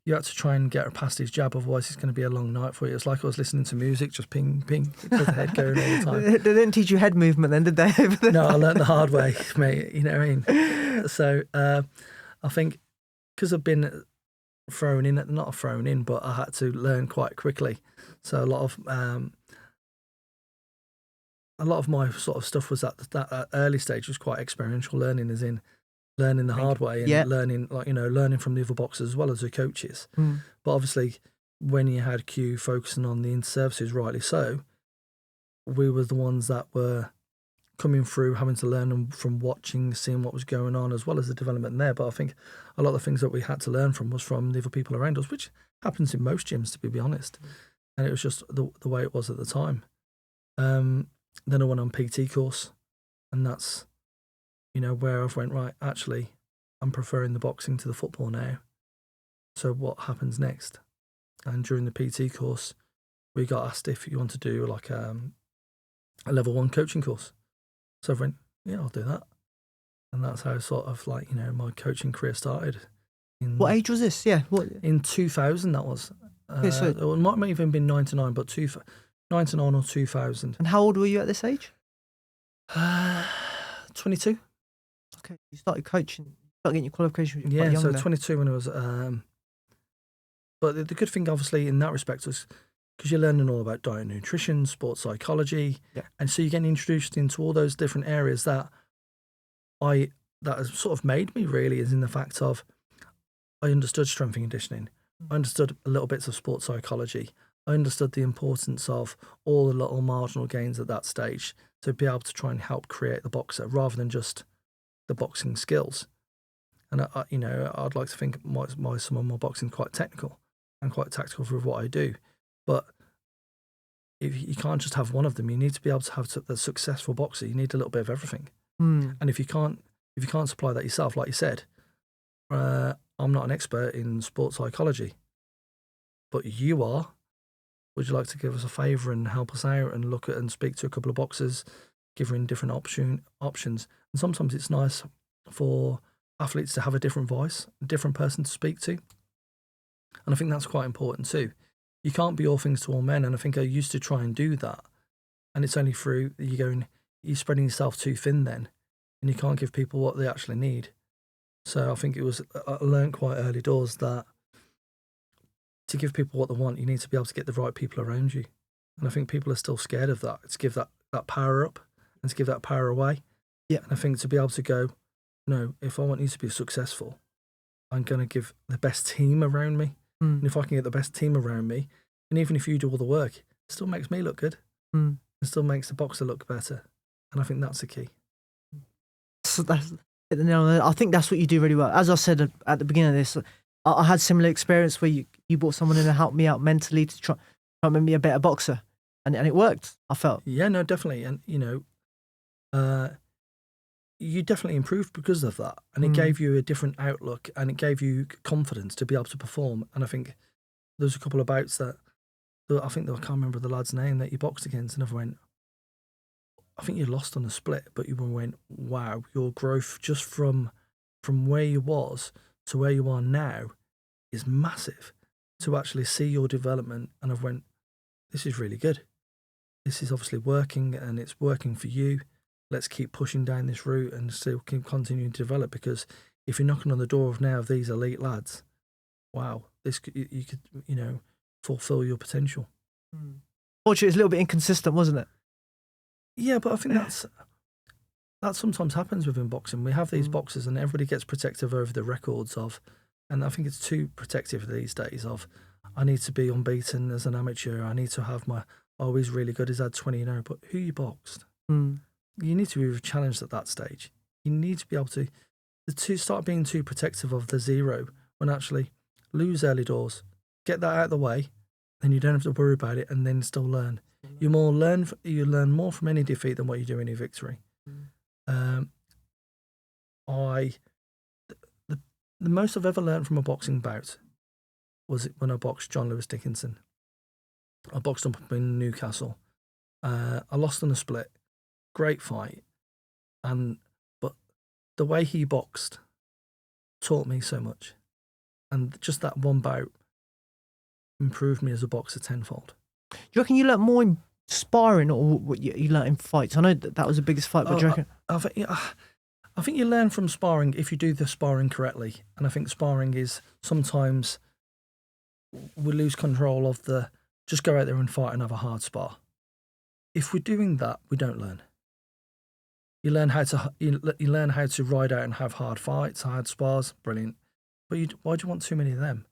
you had to try and get past his jab, otherwise it's going to be a long night for you. It's like I was listening to music, just ping, ping, with the head going all the time. They didn't teach you head movement then, did they? No, I learned the hard way, mate. You know what I mean? So I think because I've been thrown in, not thrown in, but I had to learn quite quickly. So a lot of my sort of stuff was at that early stage was quite experiential learning, as in learning the hard way and learning, like, you know, learning from the other boxers as well as the coaches. But obviously, when you had Q focusing on the inter-services, rightly so, we were the ones that were coming through, having to learn from watching, seeing what was going on, as well as the development there. But I think a lot of the things that we had to learn from was from the other people around us, which happens in most gyms, to be honest. And it was just the way it was at the time. Then I went on PT course, and that's, you know, where I've went, right, actually, I'm preferring the boxing to the football now. So what happens next? And during the PT course, we got asked if you want to do like a level 1 coaching course. So I went, yeah, I'll do that. And that's how sort of like, you know, my coaching career started. What age was this? Yeah. What? In 2000, that was. So it might have even been 99, but 99 or 2000. And how old were you at this age? 22. Okay. You started coaching, started getting your qualification when you were Yeah, quite young so there. 22 when I was... but the good thing, obviously, in that respect was because you're learning all about diet and nutrition, sports psychology, and so you're getting introduced into all those different areas that has sort of made me, really, is in the fact of I understood strength and conditioning. I understood a little bits of sports psychology. I understood the importance of all the little marginal gains at that stage to be able to try and help create the boxer rather than just the boxing skills. And you know, I'd like to think some of my boxing quite technical and quite tactical for what I do, but if you can't just have one of them, you need to be able to have the successful boxer. You need a little bit of everything. And if you can't supply that yourself, like you said, I'm not an expert in sports psychology, but you are. Would you like to give us a favour and help us out and look at and speak to a couple of boxers, give them different options? And sometimes it's nice for athletes to have a different voice, a different person to speak to. And I think that's quite important too. You can't be all things to all men. And I think I used to try and do that. And it's only through you're spreading yourself too thin then, and you can't give people what they actually need. So I think I learned quite early doors that to give people what they want, you need to be able to get the right people around you. And I think people are still scared of that, to give that power up and to give that power away. Yeah. And I think to be able to go, no, if I want you to be successful, I'm going to give the best team around me. And if I can get the best team around me, and even if you do all the work, it still makes me look good. It still makes the boxer look better. And I think that's the key. So I think that's what you do really well. As I said at the beginning of this, I had similar experience where you brought someone in and helped me out mentally to try and make me a better boxer. And it worked, I felt. Yeah, no, definitely. And, you know, you definitely improved because of that. And it gave you a different outlook and it gave you confidence to be able to perform. And I think there was a couple of bouts that I can't remember the lad's name that you boxed against, and I went, I think you lost on the split, but you went, wow, your growth just from where you was to where you are now is massive. To actually see your development, and I went, this is really good. This is obviously working, and it's working for you. Let's keep pushing down this route and still keep continuing to develop, because if you're knocking on the door of now of these elite lads, wow, you could, you know, fulfill your potential. Fortunately, it's a little bit inconsistent, wasn't it? Yeah, but I think that sometimes happens within boxing. We have these boxers and everybody gets protective over the records of, and I think it's too protective these days of, I need to be unbeaten as an amateur. I need to have he's really good. He's had 20-0, but who you boxed? You need to be challenged at that stage. You need to be able to start being too protective of the zero when actually lose early doors, get that out of the way, then you don't have to worry about it and then still learn. You learn more from any defeat than what you do in a victory. The most I've ever learned from a boxing bout was when I boxed John Lewis Dickinson. I boxed him up in Newcastle. I lost on a split. Great fight. But the way he boxed taught me so much. And just that one bout improved me as a boxer tenfold. Do you reckon you learnt more in sparring or what you learnt in fights? I know that was the biggest fight, but do you reckon? I think you learn from sparring if you do the sparring correctly. And I think sparring is sometimes we lose control of the just go out there and fight and have a hard spar. If we're doing that, we don't learn. You learn how to ride out and have hard fights, hard spars, brilliant. But why do you want too many of them?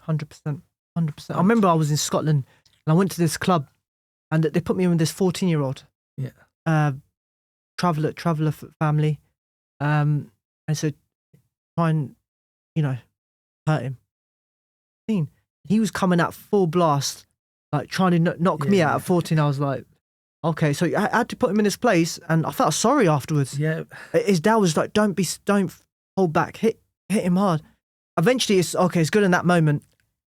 100%. I remember I was in Scotland and I went to this club and they put me in with this 14-year-old. Yeah. Traveller family. And so try and, hurt him. He was coming out full blast, like trying to knock me out at 14. I was like, okay, so I had to put him in his place and I felt sorry afterwards. Yeah. His dad was like, don't hold back, hit him hard. Eventually it's good in that moment,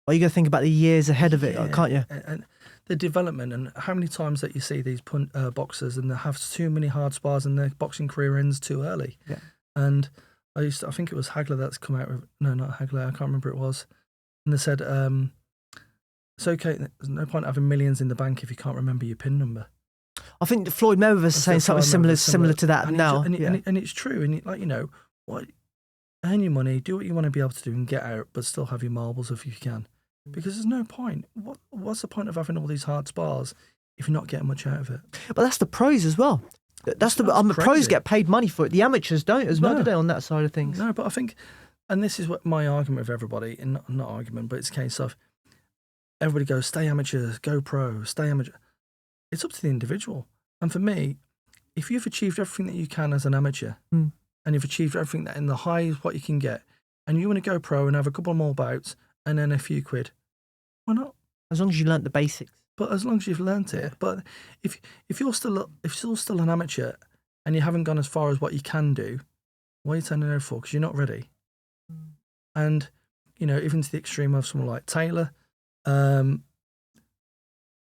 but you got to think about the years ahead of it, can't you? And the development and how many times that you see these boxers and they have too many hard spars and their boxing career ends too early. Yeah. And I think it was Hagler that's come out with, no, not Hagler, I can't remember who it was. And they said, it's okay, there's no point having millions in the bank if you can't remember your PIN number. I think Floyd Mayweather was saying something similar to that and now. And it's true. And earn your money, do what you want to be able to do and get out, but still have your marbles if you can. Because there's no point. What's the point of having all these hard spars if you're not getting much out of it? But that's the pros as well. The pros get paid money for it. The amateurs don't as well, do they, on that side of things? No, but I think, and this is what my argument with everybody, and not argument, but it's a case of everybody goes, stay amateur, go pro, stay amateur. It's up to the individual. And for me, if you've achieved everything that you can as an amateur, and you've achieved everything that in the high is what you can get, and you want to go pro and have a couple more bouts and then a few quid, why not? As long as you learnt the basics. But as long as you've learnt it. But if you're still an amateur and you haven't gone as far as what you can do, why are you turning over for? Because you're not ready. And even to the extreme of someone like Taylor,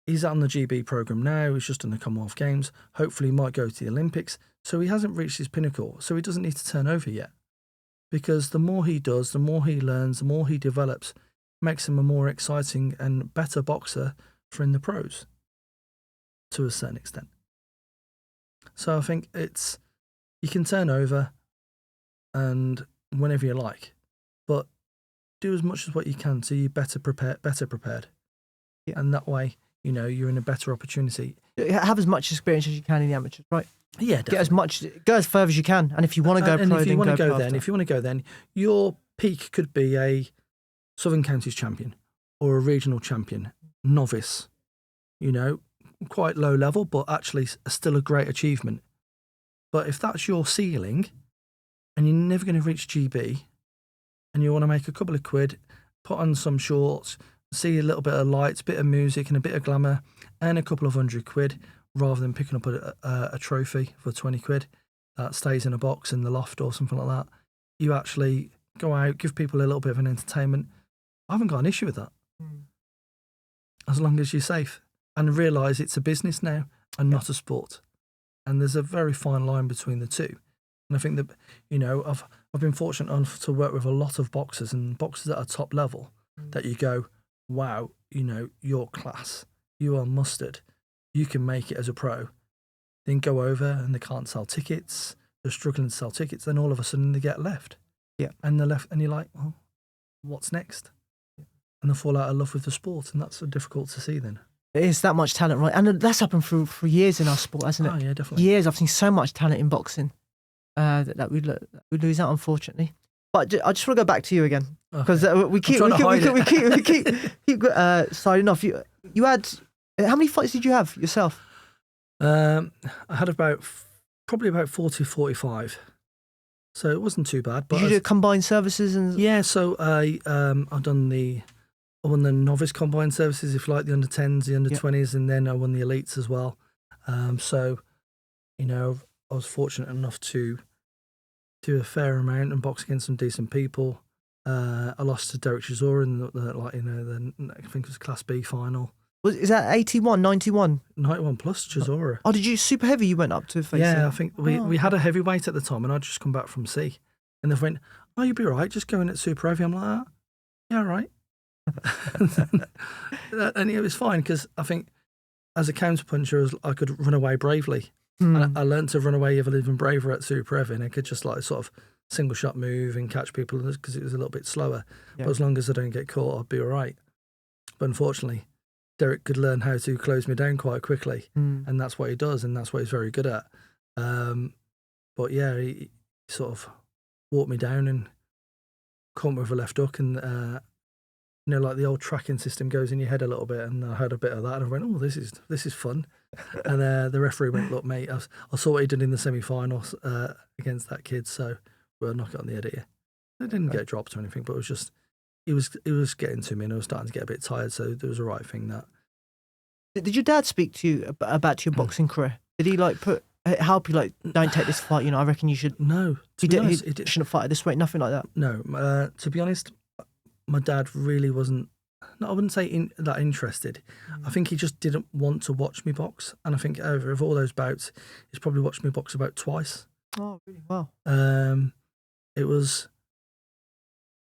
he's on the GB program now. He's just in the Commonwealth Games. Hopefully, he might go to the Olympics. So he hasn't reached his pinnacle. So he doesn't need to turn over yet. Because the more he does, the more he learns, the more he develops, makes him a more exciting and better boxer for in the pros, to a certain extent. So I think you can turn over and whenever you like, but do as much as what you can so you're better prepared. Yeah. And that way, you're in a better opportunity. Have as much experience as you can in the amateurs, right? Yeah, definitely. Go as far as you can. And if you want to go pro, if you want to go then, your peak could be a Southern Counties champion or a regional champion, novice, quite low level, but actually still a great achievement. But if that's your ceiling and you're never going to reach GB and you want to make a couple of quid, put on some shorts, see a little bit of lights, bit of music and a bit of glamour, and a couple of £100 rather than picking up a trophy for 20 quid that stays in a box in the loft or something like that, you actually go out, give people a little bit of an entertainment. I haven't got an issue with that. As long as you're safe and realise it's a business now and not a sport. And there's a very fine line between the two. And I think that, I've been fortunate enough to work with a lot of boxers and boxers at a top level that you go, wow, you're class. You are mustard. You can make it as a pro. Then go over and they can't sell tickets. They're struggling to sell tickets. Then all of a sudden they get left. Yeah. And they're left and you're like, well, what's next? And they fall out of love with the sport. And that's so difficult to see then. It is that much talent, right? And that's happened for years in our sport, hasn't it? Oh, yeah, definitely. Years. I've seen so much talent in boxing that we lose out, unfortunately. But I just want to go back to you again because we keep siding off. You had how many fights did you have yourself? I had probably about 40, 45. So it wasn't too bad. But did you do combined services and? Yeah, so I won the novice combined services, if you like, the under 10s, the under 20s, and then I won the elites as well. So, I was fortunate enough to do a fair amount and box against some decent people. I lost to Derek Chisora in the I think it was Class B final. Is that 81, 91? 91 plus Chisora. Oh, did you super heavy? You went up to face? Yeah, I think we had a heavyweight at the time, and I'd just come back from C, and they went, "Oh, you'll be right. Just going at super heavy." I'm like, "Yeah, all right." And it was fine because I think as a counterpuncher, I could run away bravely. I learned to run away even braver at Super Heavy, and I could just like sort of single shot move and catch people because it was a little bit slower. Yeah. But as long as I don't get caught, I'd be all right. But unfortunately, Derek could learn how to close me down quite quickly, and that's what he does, and that's what he's very good at. But yeah, he sort of walked me down and caught me with a left hook, and like the old tracking system goes in your head a little bit, and I had a bit of that, and I went, "Oh, this is fun." And the referee went, "Look, mate, I saw what he did in the semi-finals against that kid, so we'll knock it on the head here." I didn't get dropped or anything, but it was just it was getting to me, and I was starting to get a bit tired. So there was a right thing that. Did your dad speak to you about your boxing career? Did he like help you like, don't take this fight? I reckon you should. No, He shouldn't have fought this weight. Nothing like that. No, to be honest, my dad really wasn't. No, I wouldn't say that interested. I think he just didn't want to watch me box, and I think of all those bouts, he's probably watched me box about twice. Oh, really? Wow. It was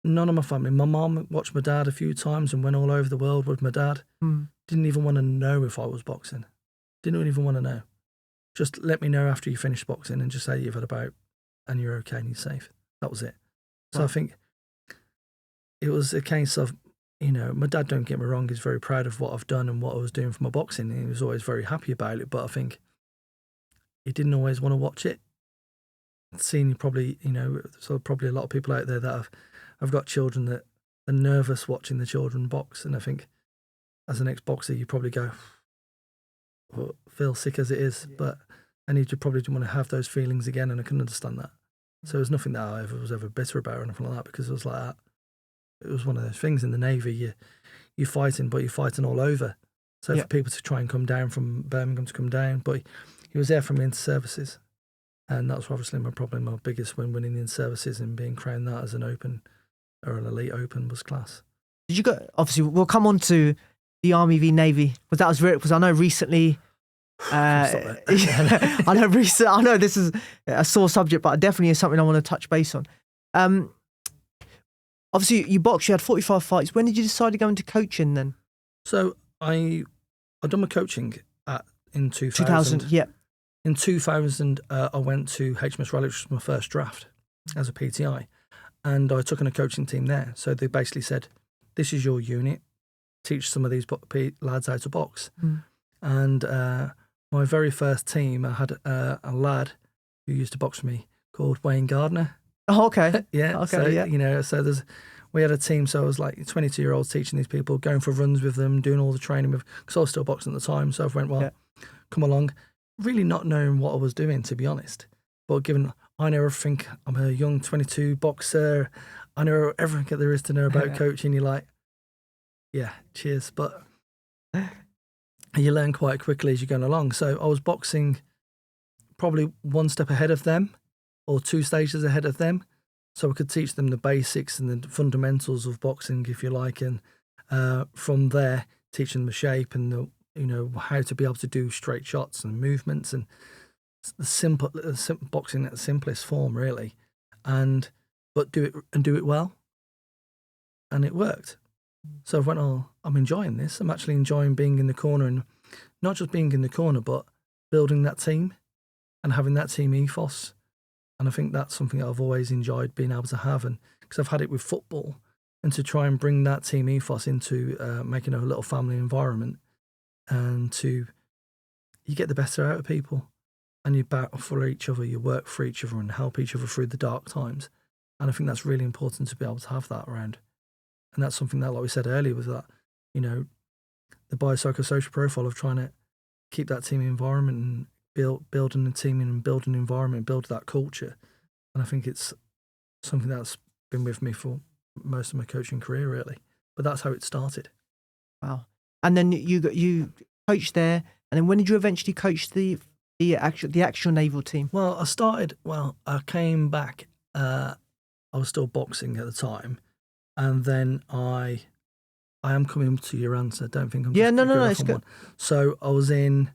none of my family. My mum watched my dad a few times and went all over the world with my dad. Didn't even want to know if I was boxing. Didn't even want to know. Just let me know after you finish boxing and just say you've had a bout and you're okay and you're safe. That was it. So I think it was a case of, my dad, don't get me wrong, is very proud of what I've done and what I was doing for my boxing. He was always very happy about it, but I think he didn't always want to watch it. Seeing probably, so probably a lot of people out there that have got children that are nervous watching the children box. And I think as an ex-boxer, you probably go, well, feel sick as it is, and you probably didn't want to have those feelings again, and I can understand that. So it was nothing that I was ever bitter about or anything like that, because it was like that. It was one of those things in the Navy, you're fighting, but you're fighting all over. So for people to try and come down from Birmingham to come down, but he was there from the inter-services. And that's obviously my biggest win, winning the inter-services and being crowned that as an open or an elite open was class. Did you go, obviously, we'll come on to the Army v Navy, but that was very, because I know recently, I know this is a sore subject, but it definitely is something I want to touch base on. Obviously, you boxed, you had 45 fights. When did you decide to go into coaching then? So I'd done my coaching in 2000. 2000, yeah. In 2000, I went to HMS Raleigh, which was my first draft as a PTI, and I took on a coaching team there. So they basically said, this is your unit, teach some of these lads how to box. And my very first team, I had a lad who used to box for me called Wayne Gardner. Oh, okay. Yeah. Okay, so we had a team. So I was like 22-year-olds teaching these people, going for runs with them, doing all the training with, because I was still boxing at the time. So I went, come along, really not knowing what I was doing, to be honest. But given I know everything, I'm a young 22 boxer, I know everything there is to know about coaching. You're like, yeah, cheers. But you learn quite quickly as you're going along. So I was boxing probably one step ahead of them, or two stages ahead of them, so I could teach them the basics and the fundamentals of boxing, if you like, and from there teaching them the shape and how to be able to do straight shots and movements and the simple boxing at the simplest form, really, but do it well, and it worked. So I went, I'm enjoying this. I'm actually enjoying being in the corner, and not just being in the corner, but building that team and having that team ethos. And I think that's something that I've always enjoyed being able to have, and because I've had it with football, and to try and bring that team ethos into making a little family environment, and you get the better out of people, and you battle for each other, you work for each other, and help each other through the dark times. And I think that's really important to be able to have that around. And that's something that, like we said earlier, was that, the biopsychosocial profile of trying to keep that team environment and building a team and building an environment, build that culture. And I think it's something that's been with me for most of my coaching career, really. But that's how it started. Wow. And then you coached there, and then when did you eventually coach the actual naval team? Well, I came back, I was still boxing at the time, and then I am coming to your answer. Don't think I'm no, it's good. So I was in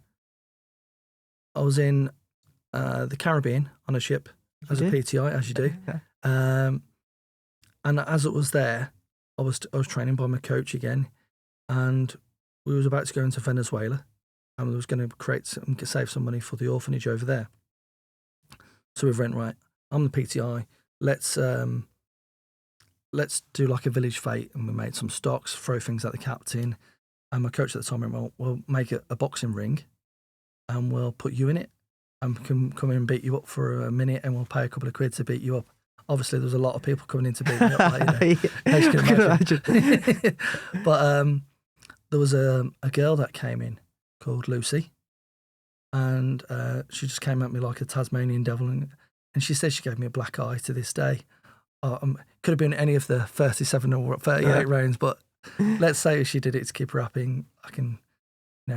the Caribbean on a ship as a PTI, as you do. Okay. And as it was there, I was training by my coach again, and we was about to go into Venezuela, and we was going to save some money for the orphanage over there. So we went, right, I'm the PTI. Let's do like a village fete, and we made some stocks, throw things at the captain. And my coach at the time went, well, we'll make a boxing ring, and we'll put you in it, and we can come in and beat you up for a minute, and we'll pay a couple of quid to beat you up. Obviously, there was a lot of people coming in to beat me up, as you can imagine. But there was a girl that came in called Lucy, and she just came at me like a Tasmanian devil, and she said she gave me a black eye to this day. Could have been any of the 37 or 38 rounds, but let's say she did it to keep her happy. I can,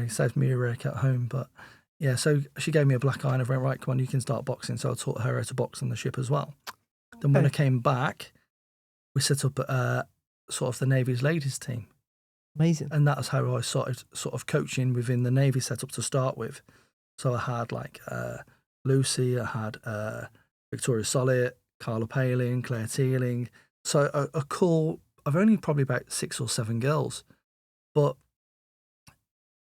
saved me a wreck at home. But yeah, so she gave me a black eye, and I went, right, come on, you can start boxing. So I taught her how to box on the ship as well. Then when I came back, we set up sort of the Navy's ladies team. Amazing. And that's how I started sort of coaching within the Navy setup to start with. So I had like Lucy, I had Victoria Sollitt, Carla Palin, Claire Teeling. So a cool, I've only probably about 6 or 7 girls, but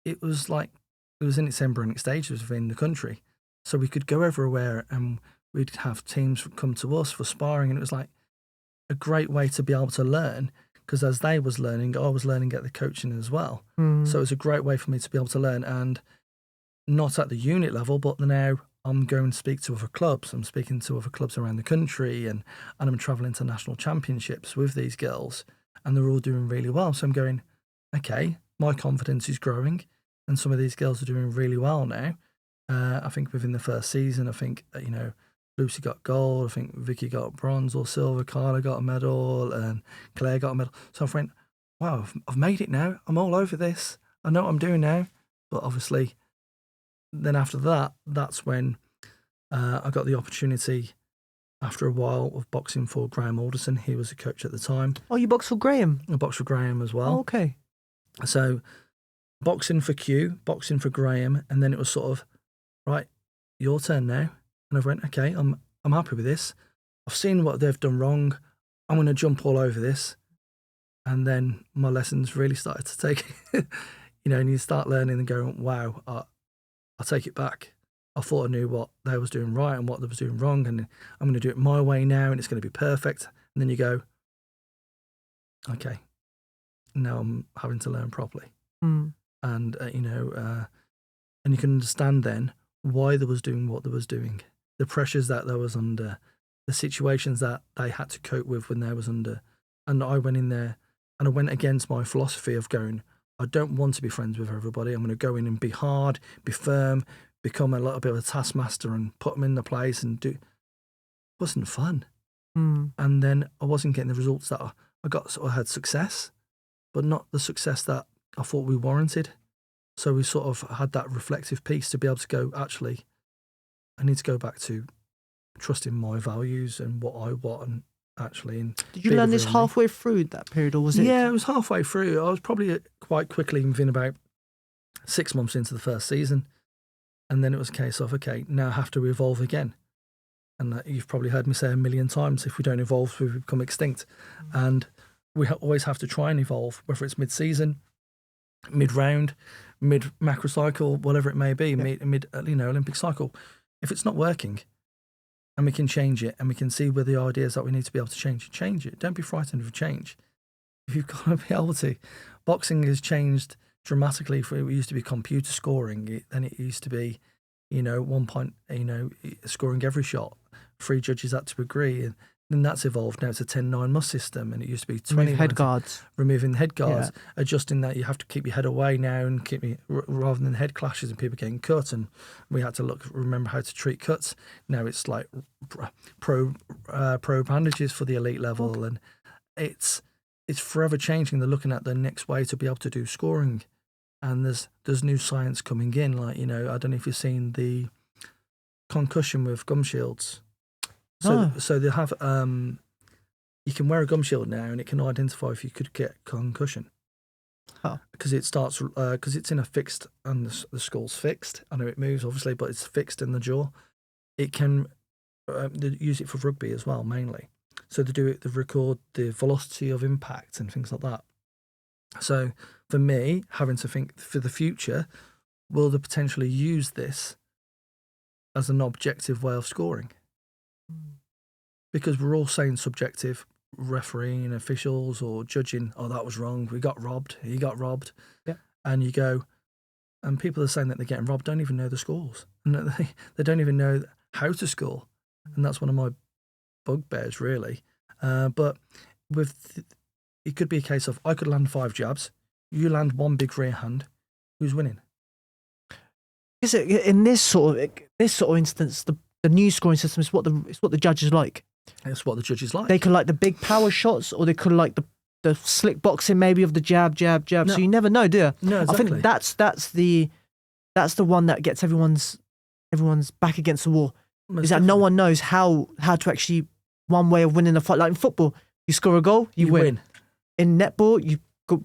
it was in its embryonic stages within the country. So we could go everywhere, and we'd have teams come to us for sparring, and it was like a great way to be able to learn, because as they was learning, I was learning at the coaching as well. So it was a great way for me to be able to learn, and not at the unit level, but now I'm going to speak to other clubs. I'm speaking to other clubs around the country, and I'm traveling to national championships with these girls, and they're all doing really well. So I'm going, okay, my confidence is growing, and some of these girls are doing really well now. I think within the first season, I think, Lucy got gold, I think Vicky got bronze or silver, Carla got a medal, and Claire got a medal. So I went, wow, I've made it now. I'm all over this. I know what I'm doing now. But obviously, then after that, that's when I got the opportunity, after a while, of boxing for Graham Alderson. He was a coach at the time. Oh, you boxed for Graham? I boxed for Graham as well. Oh, okay. So boxing for Q, boxing for Graham, and then it was sort of, right, your turn now. And I went, okay, I'm happy with this. I've seen what they've done wrong. I'm going to jump all over this. And then my lessons really started to take, and you start learning and going, wow, I'll take it back. I thought I knew what they was doing right and what they was doing wrong, and I'm going to do it my way now, and it's going to be perfect. And then you go, okay, now I'm having to learn properly. And, and you can understand then why they was doing what they was doing, the pressures that they was under, the situations that they had to cope with when they was under. And I went in there, and I went against my philosophy of going, I don't want to be friends with everybody. I'm going to go in and be hard, be firm, become a little bit of a taskmaster and put them in the place and do. It wasn't fun. And then I wasn't getting the results that I got. So I had success, but not the success that I thought we warranted. So we sort of had that reflective piece to be able to go, actually, I need to go back to trusting my values and what I want. And actually, and did you learn this halfway through that period, or was it? Yeah, it was halfway through. I was probably quite quickly within about 6 months into the first season. And then it was a case of, okay, now I have to evolve again. And you've probably heard me say a million times, if we don't evolve, we become extinct. And we always have to try and evolve, whether it's mid-season, mid-round, mid-macro cycle, whatever it may be, mid Olympic cycle. If it's not working, and we can change it, and we can see where the ideas that we need to be able to change it. Don't be frightened of change. If you've got to be able to. Boxing has changed dramatically. It used to be computer scoring, then it used to be, 1 point, scoring every shot. 3 judges had to agree, and then that's evolved. Now it's a 10-9 must system, and it used to be 20 head guards. Removing the head guards, adjusting that. You have to keep your head away now, and rather than head clashes and people getting cut. And we had to remember how to treat cuts. Now it's like pro bandages for the elite level, and it's forever changing. They're looking at the next way to be able to do scoring, and there's new science coming in. Like, I don't know if you've seen the concussion with gum shields. So they have you can wear a gum shield now, and it can identify if you could get concussion. Because it starts because it's in a fixed, and the skull's fixed. I know it moves obviously, but it's fixed in the jaw. It can they use it for rugby as well mainly. So they record the velocity of impact and things like that. So for me, having to think for the future, will they potentially use this as an objective way of scoring? Because we're all saying subjective, refereeing, officials or judging, oh, that was wrong, we got robbed, he got robbed. Yeah. And you go, and people are saying that they're getting robbed don't even know the scores. And they don't even know how to score. And that's one of my bugbears, really. But it could be a case of, I could land 5 jabs, you land one big rear hand, who's winning? In this sort of instance, the new scoring system is what the judges like. It's what the judges like. They could like the big power shots, or they could like the slick boxing maybe of the jab. No. So you never know, do you? No, exactly. I think that's the one that gets everyone's back against the wall. Most is that no one knows how to actually one way of winning a fight. Like in football, you score a goal, you win. In netball, you go,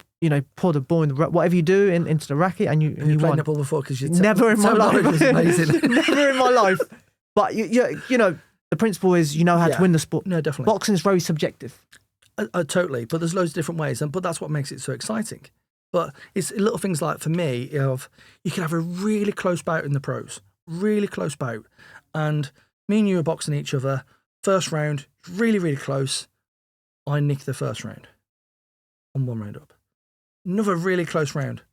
pour the ball in whatever you do into the racket, and you played won. netball before? Because never in my life. Was amazing. Never in my life. But the principle is how to win the sport. No, definitely. Boxing is very subjective. Totally, but there's loads of different ways, but that's what makes it so exciting. But it's little things like, for me, you can have a really close bout in the pros, really close bout, and me and you are boxing each other. First round, really, really close. I nick the first round. I'm 1 round up. Another really close round.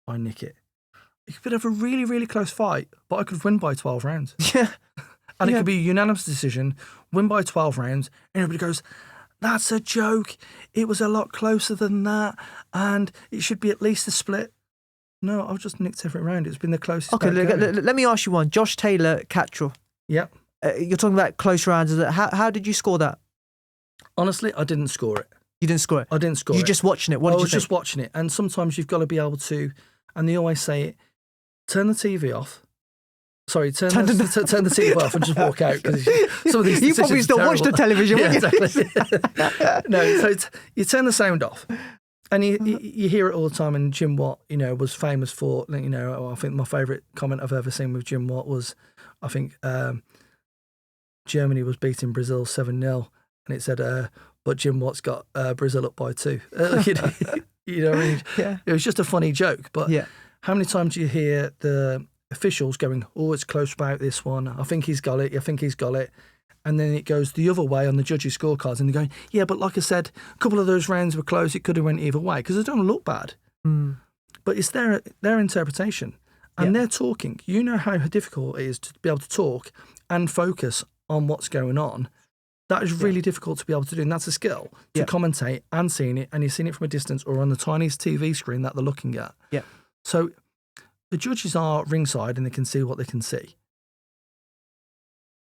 I nick it. You could have a really, really close fight, but I could win by 12 rounds. Yeah. And it could be a unanimous decision, win by 12 rounds, and everybody goes, that's a joke. It was a lot closer than that, and it should be at least a split. No, I've just nicked every round. It's been the closest. Okay, let me ask you one. Josh Taylor, Cattrall. Yep. You're talking about close rounds. How did you score that? Honestly, I didn't score it. You didn't score it? I didn't score it. You're just watching it. I was just watching it. And sometimes you've got to be able to, and they always say it, turn the TV off. Sorry, turn the TV off and just walk out. Because some of these you probably still watch the television, yeah, wouldn't you? Exactly. No, so you turn the sound off. And you hear it all the time. And Jim Watt, was famous for, I think my favourite comment I've ever seen with Jim Watt was, I think Germany was beating Brazil 7-0. And it said, but Jim Watt's got Brazil up by 2. You know what I mean? Yeah. It was just a funny joke. But how many times do you hear the officials going, oh, it's close about this one. I think he's got it. I think he's got it. And then it goes the other way on the judges' scorecards. And they're going, yeah, but like I said, a couple of those rounds were close. It could have went either way because they don't look bad. Mm. But it's their interpretation. And they're talking. You know how difficult it is to be able to talk and focus on what's going on. That is really difficult to be able to do. And that's a skill to commentate and seeing it. And you're seeing it from a distance or on the tiniest TV screen that they're looking at. Yeah. So the judges are ringside and they can see what they can see.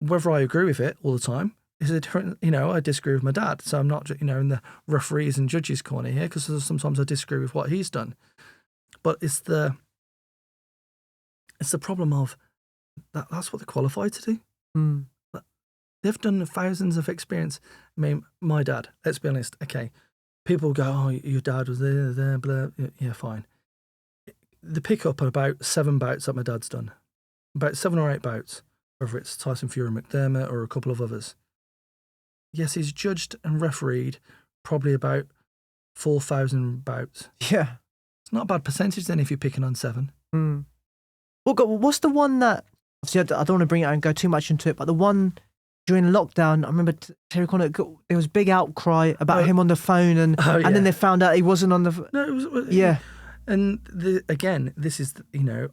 Whether I agree with it all the time is a different, I disagree with my dad. So I'm not, in the referees and judges corner here because sometimes I disagree with what he's done. But it's the problem of that's what they're qualified to do. Mm. They've done thousands of experience. I mean, my dad, let's be honest. Okay. People go, oh, your dad was there, blah. Yeah, fine. They pick up about 7 bouts that my dad's done. About 7 or 8 bouts, whether it's Tyson Fury, McDermott, or a couple of others. Yes, he's judged and refereed probably about 4,000 bouts. Yeah. It's not a bad percentage then if you're picking on 7. Mm. Well, what's the one that, obviously I don't want to bring it out and go too much into it, but the one during lockdown, I remember Terry Connor, there was big outcry about him on the phone and then they found out he wasn't on the... No, it was... Yeah. And again, this is, you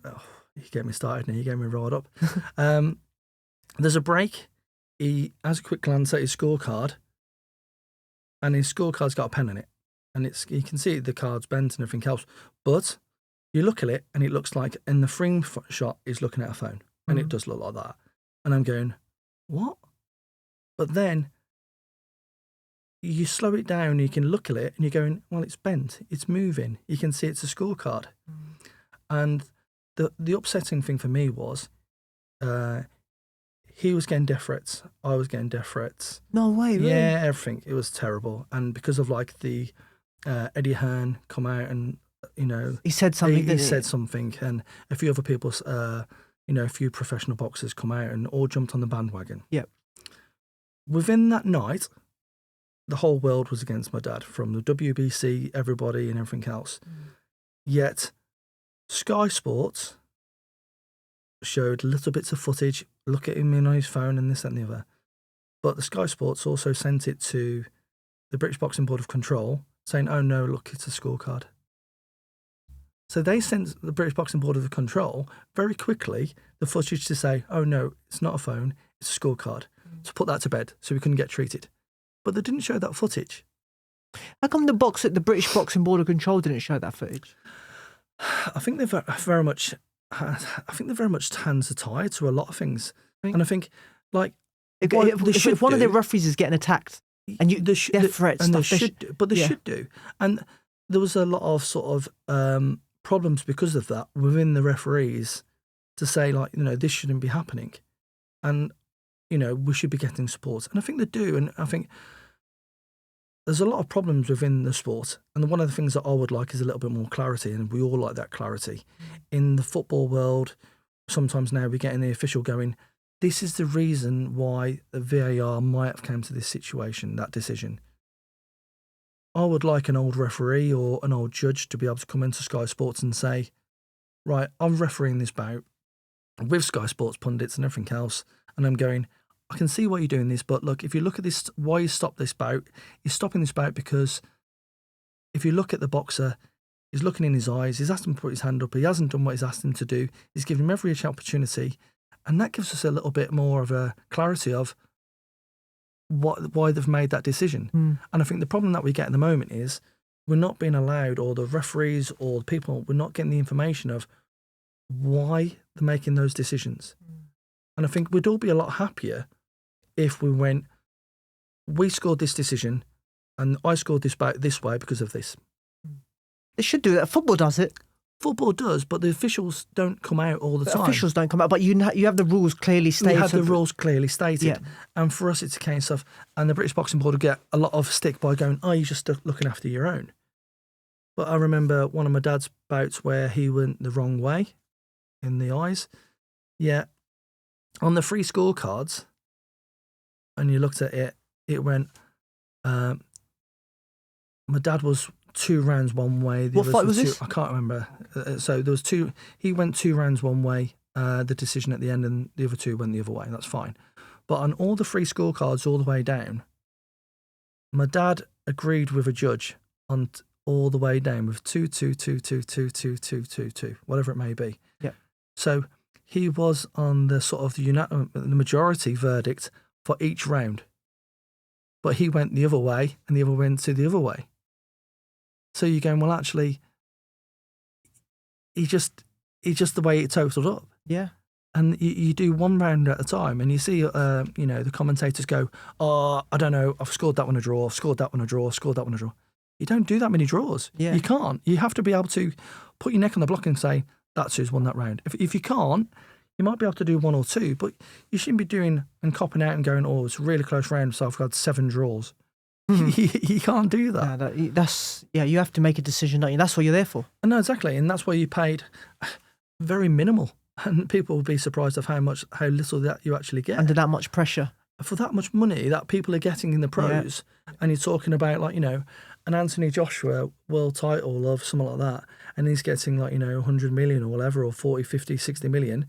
get me started now, you get me rolled up. There's a break. He has a quick glance at his scorecard and his scorecard's got a pen in it. And you can see the card's bent and everything else. But you look at it and it looks like in the frame shot, he's looking at a phone. And it does look like that. And I'm going, what? But then you slow it down, you can look at it and you're going, well, it's bent, it's moving. You can see it's a scorecard. And the upsetting thing for me was he was getting death threats, I was getting death threats. No way, really? Yeah, everything. It was terrible. And because of the Eddie Hearn come out and, he said something. He said something and a few other people, a few professional boxers come out and all jumped on the bandwagon. Yep. Within that night, the whole world was against my dad, from the WBC, everybody, and everything else. Yet Sky Sports showed little bits of footage, look at him on his phone and this, that, and the other. But the Sky Sports also sent it to the British Boxing Board of Control, saying, oh no, look, it's a scorecard. So they sent the British Boxing Board of Control very quickly the footage to say, oh no, it's not a phone, it's a scorecard. To put that to bed so we couldn't get treated. But they didn't show that footage. How come the British Boxing Board of Control didn't show that footage? I think they're very much hands are tied to a lot of things. And I think, like, if one of their referees is getting attacked, and death threats, and stuff, they should do. And there was a lot of sort of problems because of that within the referees to say, like, this shouldn't be happening, and we should be getting support. And I think they do. And I think there's a lot of problems within the sport. And one of the things that I would like is a little bit more clarity, and we all like that clarity. In the football world, sometimes now we're getting the official going, this is the reason why the VAR might have come to this situation, that decision. I would like an old referee or an old judge to be able to come into Sky Sports and say, right, I'm refereeing this bout with Sky Sports pundits and everything else, and I'm going, I can see why you're doing this, but look, if you look at this, why you stopped this bout, you're stopping this bout because if you look at the boxer, he's looking in his eyes, he's asked him to put his hand up, he hasn't done what he's asked him to do, he's given him every opportunity, and that gives us a little bit more of a clarity of why they've made that decision. And I think the problem that we get at the moment is we're not being allowed, or the referees or the people, we're not getting the information of why they're making those decisions. And I think we'd all be a lot happier if we went, we scored this decision and I scored this bout this way because of this. They should do that. Football does it. Football does, but the officials don't come out all the time. Officials don't come out, but you have the rules clearly stated. We have the rules clearly stated. Yeah. And for us, it's a case of, and the British Boxing Board will get a lot of stick by going, oh, you're just looking after your own. But I remember one of my dad's bouts where he went the wrong way in the eyes. Yeah. On the free scorecards, and you looked at it, it went, my dad was 2 rounds one way. What fight was this? I can't remember. So there was 2, he went 2 rounds one way, the decision at the end, and the other 2 went the other way. That's fine. But on all the free scorecards all the way down, my dad agreed with a judge on all the way down with 2, 2, 2, 2, 2, 2, 2, 2, 2, whatever it may be. Yeah. So he was on the sort of the majority verdict for each round. But he went the other way, and the other went to the other way. So you're going, well, actually, he just the way it totaled up. Yeah. And you do one round at a time, and you see, the commentators go, oh, I don't know, I've scored that one a draw, I've scored that one a draw, I've scored that one a draw. You don't do that many draws. Yeah. You can't. You have to be able to put your neck on the block and say, that's who's won that round. If you can't, you might be able to do 1 or 2, but you shouldn't be doing and copping out and going, oh, it's a really close round, so I've got 7 draws. You can't do that. You have to make a decision, don't you? That's what you're there for. No, exactly. And that's why you paid very minimal. And people will be surprised of how little that you actually get. Under that much pressure. For that much money that people are getting in the pros, and you're talking about, like, an Anthony Joshua world title of something like that, and he's getting, like, 100 million or whatever, or 40, 50, 60 million.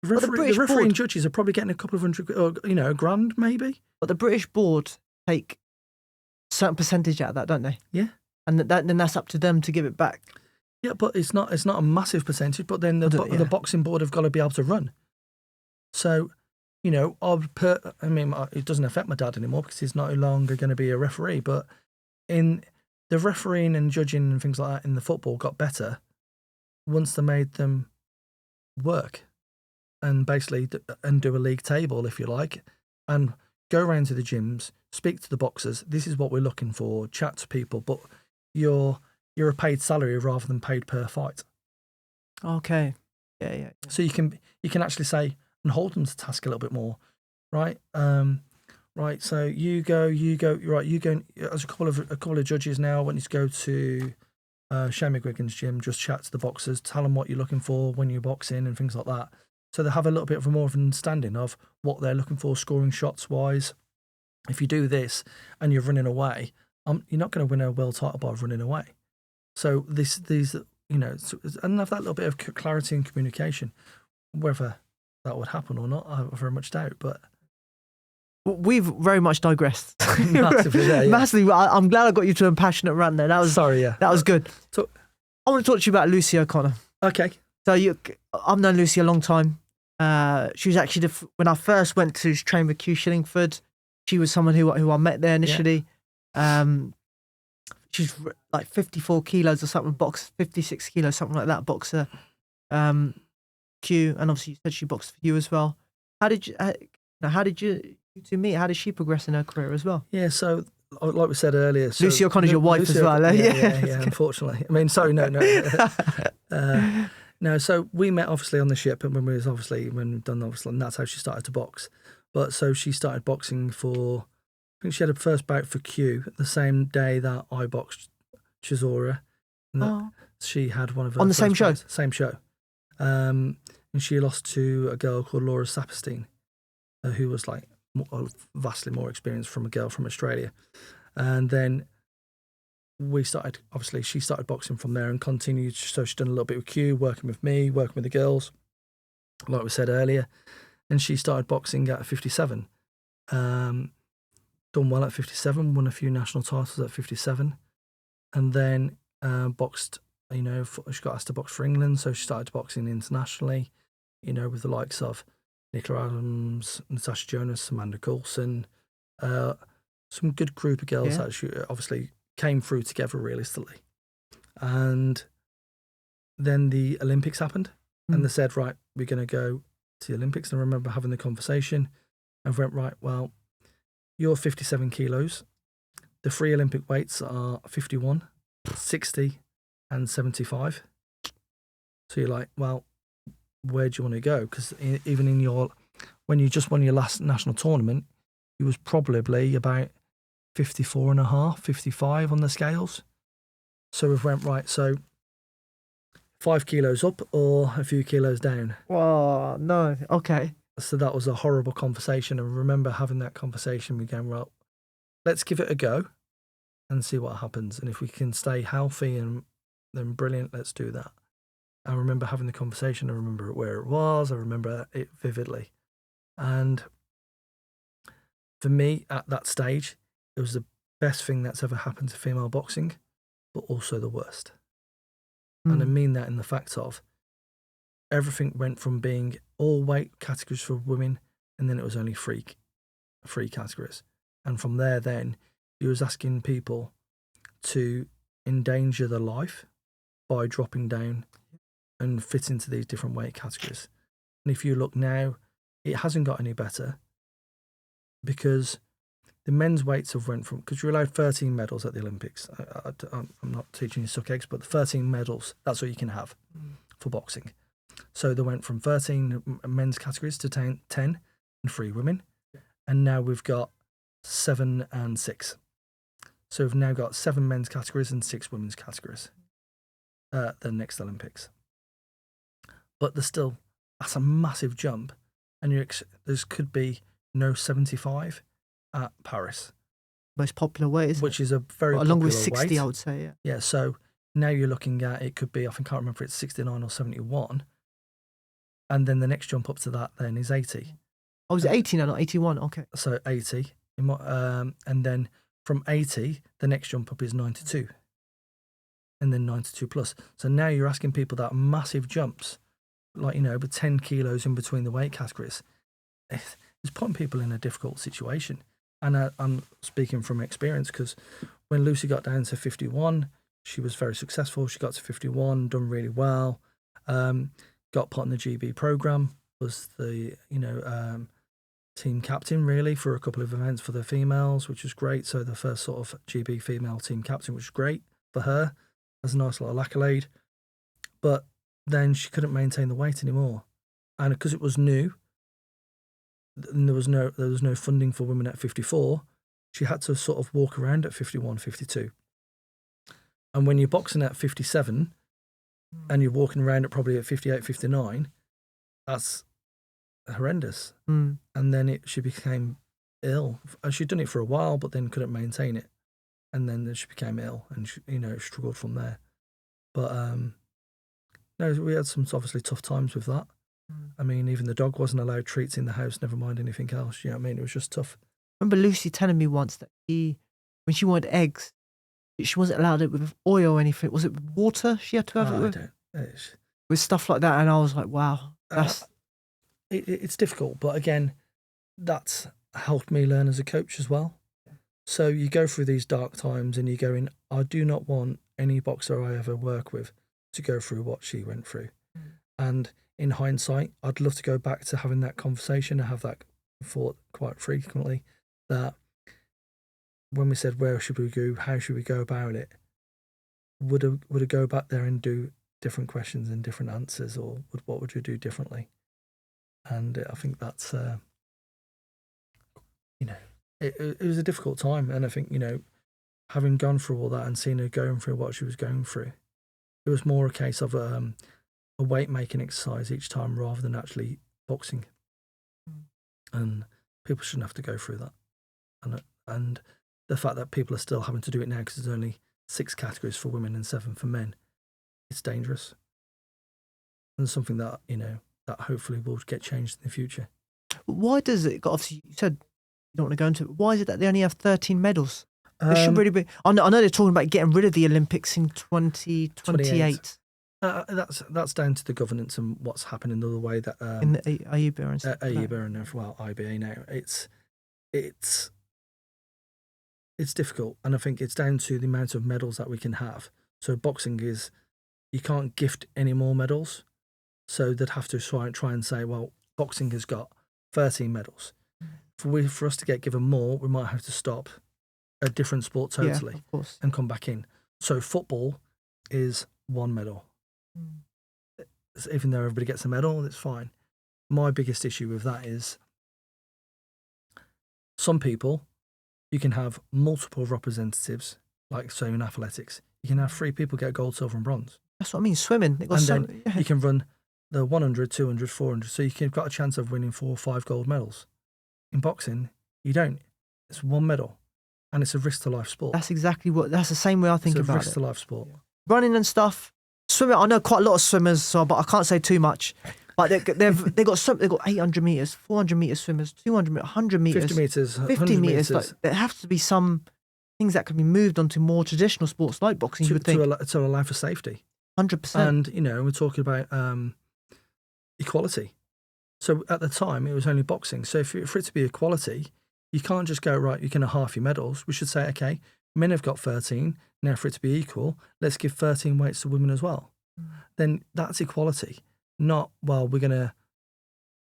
The refereeing judges are probably getting a couple of hundred, a grand maybe. But the British board take a certain percentage out of that, don't they? Yeah. And then that's up to them to give it back. Yeah, but it's not a massive percentage, but then the boxing board have got to be able to run. So, it doesn't affect my dad anymore because he's no longer going to be a referee, but in the refereeing and judging and things like that in the football got better once they made them work and basically do a league table, if you like, and go around to the gyms, speak to the boxers. This is what we're looking for. Chat to people, but you're a paid salary rather than paid per fight. Okay. Yeah. So you can actually say and hold them to task a little bit more, right? Right. So you go. Right. You go as a couple of judges now. I want you to go to Shane McGuigan's gym. Just chat to the boxers. Tell them what you're looking for when you're boxing and things like that. So they have a little bit more of an understanding of what they're looking for, scoring shots wise, if you do this and you're running away, you're not going to win a world title by running away. So these, and have that little bit of clarity and communication, whether that would happen or not, I very much doubt. But we've very much digressed. Massively, yeah. Massively. I'm glad I got you to a passionate rant there. That was good. So, I want to talk to you about Lucy O'Connor. Okay. So I've known Lucy a long time. She was actually when I first went to train with Q Shillingford, she was someone who I met there initially. Yeah. She's like 54 kilos or something, 56 kilos, something like that, boxer. Q, and obviously you said she boxed for you as well. How did you two meet? How did she progress in her career as well? Yeah, so like we said earlier, Lucy O'Connor's your wife as well. Yeah, unfortunately. I mean, sorry, no. No, so we met obviously on the ship, and when we've done obviously, and that's how she started to box. But so she started boxing for, I think she had a first bout for Q the same day that I boxed Chisora. She had one of her on the same show. Same show, and she lost to a girl called Laura Saperstein, who was like vastly more experienced from a girl from Australia, and then she started boxing from there and continued. So she's done a little bit with Q, working with me, working with the girls, like we said earlier. And she started boxing at 57. Done well at 57, won a few national titles at 57. And then boxed, she got asked to box for England. So she started boxing internationally, with the likes of Nicola Adams, Natasha Jonas, Amanda Coulson, some good group of girls that she obviously came through together realistically. And then the Olympics happened, and they said, right, we're going to go to the Olympics. And I remember having the conversation and went, right, well, you're 57 kilos. The three Olympic weights are 51, 60, and 75. So you're like, well, where do you want to go? Because even when you just won your last national tournament, you was probably about 54 and a half, 55 on the scales. So we went, right, so 5 kilos up or a few kilos down. Oh, no. Okay. So that was a horrible conversation. And I remember having that conversation. We going, well, let's give it a go and see what happens. And if we can stay healthy, and then brilliant, let's do that. I remember having the conversation. I remember where it was. I remember it vividly. And for me, at that stage, it was the best thing that's ever happened to female boxing, but also the worst. And I mean that in the fact of everything went from being all weight categories for women, and then it was only three categories. And from there, then he was asking people to endanger their life by dropping down and fit into these different weight categories. And if you look now, it hasn't got any better, because the men's weights have went from, because you're allowed 13 medals at the Olympics. I'm not teaching you suck eggs, but the 13 medals, that's what you can have for boxing. So they went from 13 men's categories to 10 and 3 women. And now we've got 7 and 6. So we've now got 7 men's categories and 6 women's categories at the next Olympics. But there's still, that's a massive jump. And there could be no 75 at Paris. Most popular weight, isn't which it? is a very along with popular 60, weight. I would say, yeah. Yeah, so now you're looking at, it could be, I can't remember if it's 69 or 71. And then the next jump up to that then is 80. Oh, was it 80 now, not 81? Okay. So 80. And then from 80, the next jump up is 92. And then 92 plus. So now you're asking people that massive jumps, like, with 10 kilos in between the weight categories. It's putting people in a difficult situation. And I'm speaking from experience, because when Lucy got down to 51, she was very successful. She got to 51, done really well. Got put in the GB program, was the team captain really for a couple of events for the females, which was great. So the first sort of GB female team captain, which was great for her. That's a nice little accolade. But then she couldn't maintain the weight anymore, and because it was new, and there was no funding for women at 54, she had to sort of walk around at 51, 52. And when you're boxing at 57 and you're walking around at probably at 58, 59, that's horrendous. And then she became ill. She'd done it for a while, but then couldn't maintain it, and then she became ill, and she, struggled from there. But no, we had some obviously tough times with that. I mean, even the dog wasn't allowed treats in the house, never mind anything else. You know what I mean? It was just tough. I remember Lucy telling me once that when she wanted eggs, she wasn't allowed it with oil or anything. Was it with water she had to have it with? With stuff like that. And I was like, wow, that's... It's difficult. But again, that's helped me learn as a coach as well. So you go through these dark times and you go in, I do not want any boxer I ever work with to go through what she went through. And in hindsight, I'd love to go back to having that conversation and have that thought quite frequently, that when we said, where should we go, how should we go about it, would it go back there and do different questions and different answers, or what would you do differently? And I think that's, it was a difficult time. And I think, having gone through all that and seeing her going through what she was going through, it was more a case of a weight-making exercise each time rather than actually boxing. And people shouldn't have to go through that. And the fact that people are still having to do it now because there's only 6 categories for women and 7 for men, it's dangerous. And something that, that hopefully will get changed in the future. Why does it, obviously you said you don't want to go into it, why is it that they only have 13 medals? It should really be, I know they're talking about getting rid of the Olympics in 2028. That's down to the governance and what's happening the other way that in the AIBA and stuff. AIBA and IBA now. It's difficult, and I think it's down to the amount of medals that we can have. So boxing is, you can't gift any more medals, so they'd have to try and say, well, boxing has got 13 medals. For us to get given more, we might have to stop a different sport totally, of course, and come back in. So football is 1 medal. Even though everybody gets a medal, that's fine. My biggest issue with that is some people, you can have multiple representatives, like so in athletics, you can have 3 people get gold, silver and bronze. That's what I mean, swimming. Then you can run the 100, 200, 400, so you've got a chance of winning 4 or 5 gold medals. In boxing, you don't. It's 1 medal, and it's a risk-to-life sport. That's the same way I think about it. It's a risk-to-life sport. Running and stuff. Swimming, I know quite a lot of swimmers, but I can't say too much. But they've got 800 meters, 400 meter swimmers, 200, 100 meters, 50 meters, 50 meters. Like, there have to be some things that can be moved onto more traditional sports like boxing. You would think to allow for safety. 100%. And we're talking about equality. So at the time, it was only boxing. So for it to be equality, you can't just go, right, you can have half your medals. We should say, okay, men have got 13. Now for it to be equal, let's give 13 weights to women as well. Then that's equality. Not, well, we're going to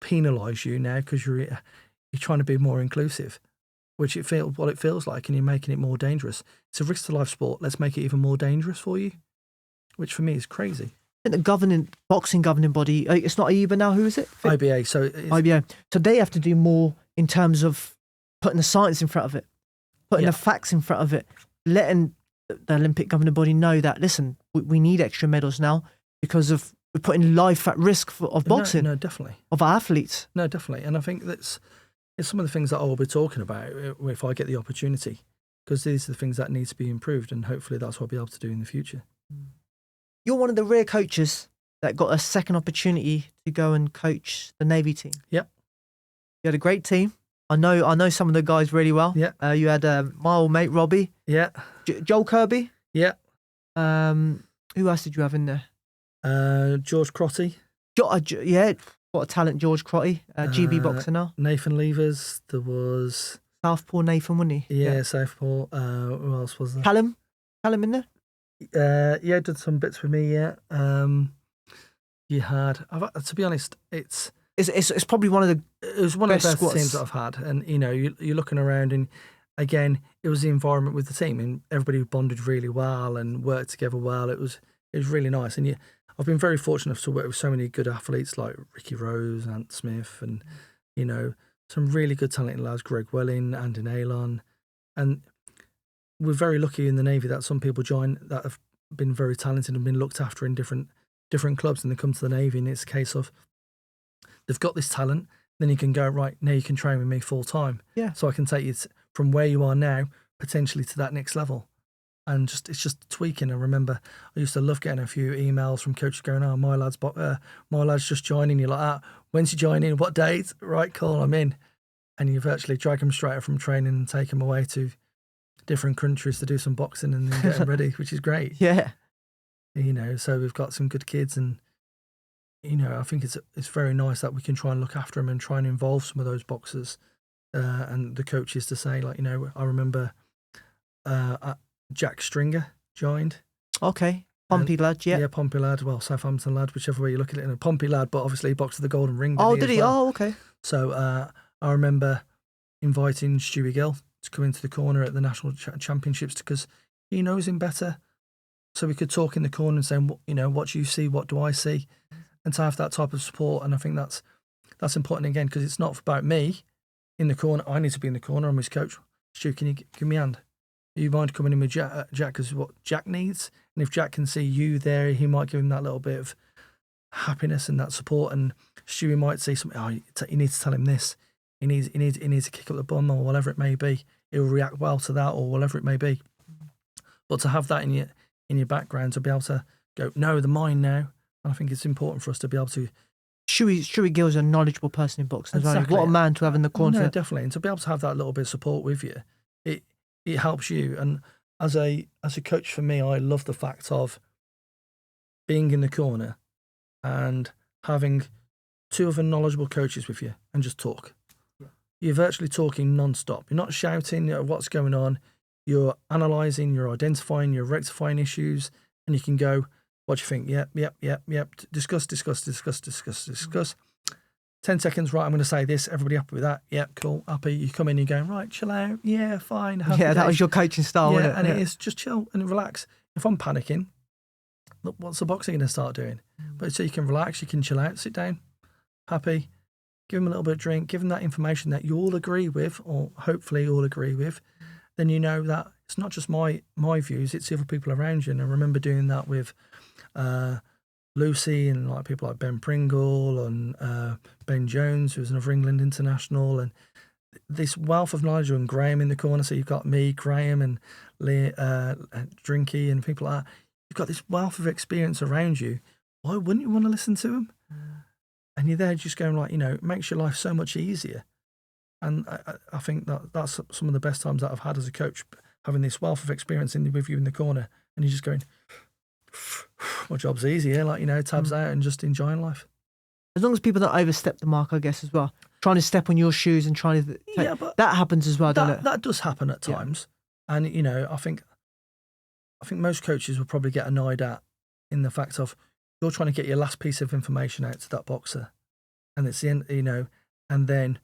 penalise you now because you're trying to be more inclusive, which it feels like, and you're making it more dangerous. It's a risk-to-life sport. Let's make it even more dangerous for you, which for me is crazy. I think the boxing governing body, it's not AIBA now, who is it? IBA. IBA. So they have to do more in terms of putting the science in front of it, putting the facts in front of it, letting the Olympic governing body know that, listen, we need extra medals now because we're putting life at risk of boxing. No, definitely. Of our athletes. No, definitely. And I think it's some of the things that I will be talking about if I get the opportunity, because these are the things that need to be improved, and hopefully that's what I'll be able to do in the future. You're one of the rare coaches that got a second opportunity to go and coach the Navy team. Yep. You had a great team. I know some of the guys really well. Yeah. You had my old mate Robbie. Yeah. Joel Kirby. Yeah. Who else did you have in there? George Crotty. Yeah. What a talent, George Crotty. GB boxer now. Nathan Levers. There was Southpaw Nathan, wasn't he? Yeah. Southpaw. Who else was there? Callum in there. Yeah, did some bits with me. Yeah. You had. To be honest, it's probably one of the best squads. Teams that I've had, and you're looking around, and again, it was the environment with the team, and everybody bonded really well and worked together well. It was really nice, and I've been very fortunate to work with so many good athletes like Ricky Rose, Ant Smith, and some really good talented lads, Greg Welling, Andy Nailon, and we're very lucky in the Navy that some people join that have been very talented and been looked after in different clubs, and they come to the Navy, and it's a case of they've got this talent, then you can go, right, now you can train with me full time. Yeah. So I can take you from where you are now, potentially to that next level. And it's just tweaking. I remember I used to love getting a few emails from coaches going, oh, my lad's just joining. You're like, when's he joining? What date? Right, cool, I'm in. And you virtually drag them straight from training and take them away to different countries to do some boxing and then get them ready, which is great. Yeah. So we've got some good kids, and I think it's very nice that we can try and look after them and try and involve some of those boxers and the coaches to say, like, I remember Jack Stringer joined. Okay. Pompey lad, yeah. Yeah, Pompey lad. Well, Southampton lad, whichever way you look at it. A Pompey lad, but obviously he boxed the golden ring. Did he? Well? Oh, okay. So I remember inviting Stewie Gill to come into the corner at the national championships because he knows him better. So we could talk in the corner and say, what do you see? What do I see? And to have that type of support. And I think that's important again, because it's not about me in the corner. I need to be in the corner. I'm his coach. Stu, can you give me a hand? Do you mind coming in with Jack? Because what Jack needs. And if Jack can see you there, he might give him that little bit of happiness and that support. And Stewie might say something, you need to tell him this. He needs to kick up the bum or whatever it may be. He'll react well to that or whatever it may be. But to have that in your background, to be able to go, no, they're mine now. And I think it's important for us to be able to. Stewie Gill's a knowledgeable person in boxing. Exactly. What a man to have in the corner. No, definitely. And to be able to have that little bit of support with you, it helps you. And as a coach for me, I love the fact of being in the corner and having two other knowledgeable coaches with you and just talk. Yeah. You're virtually talking non-stop. You're not shouting what's going on. You're analysing, you're identifying, you're rectifying issues, and you can go, what do you think? Yep. Discuss. 10 seconds, right, I'm going to say this. Everybody happy with that? Yep, cool, happy. You come in, you're going, right, chill out. Yeah, fine. Yeah, that was your coaching style, wasn't it? And it is just chill and relax. If I'm panicking, look, what's the boxer going to start doing? But so you can relax, you can chill out, sit down, happy, give them a little bit of drink, give them that information that you all agree with, or hopefully all agree with. Then you know that it's not just my views, it's the other people around you. And I remember doing that with Lucy and like people like Ben Pringle and Ben Jones, who's another England international, and this wealth of knowledge, and Graham in the corner. So you've got me, Graham, and Drinky and people like that. You've got this wealth of experience around you. Why wouldn't you want to listen to them? And you're there just going like, it makes your life so much easier. And I think that's some of the best times that I've had as a coach, having this wealth of experience with you in the corner, and you're just going, my job's easier, tabs out and just enjoying life. As long as people don't overstep the mark, I guess, as well. Trying to step on your shoes and trying to but that happens as well, doesn't it? That does happen at times. Yeah. And, I think most coaches will probably get annoyed at in the fact of you're trying to get your last piece of information out to that boxer. And it's the end, and then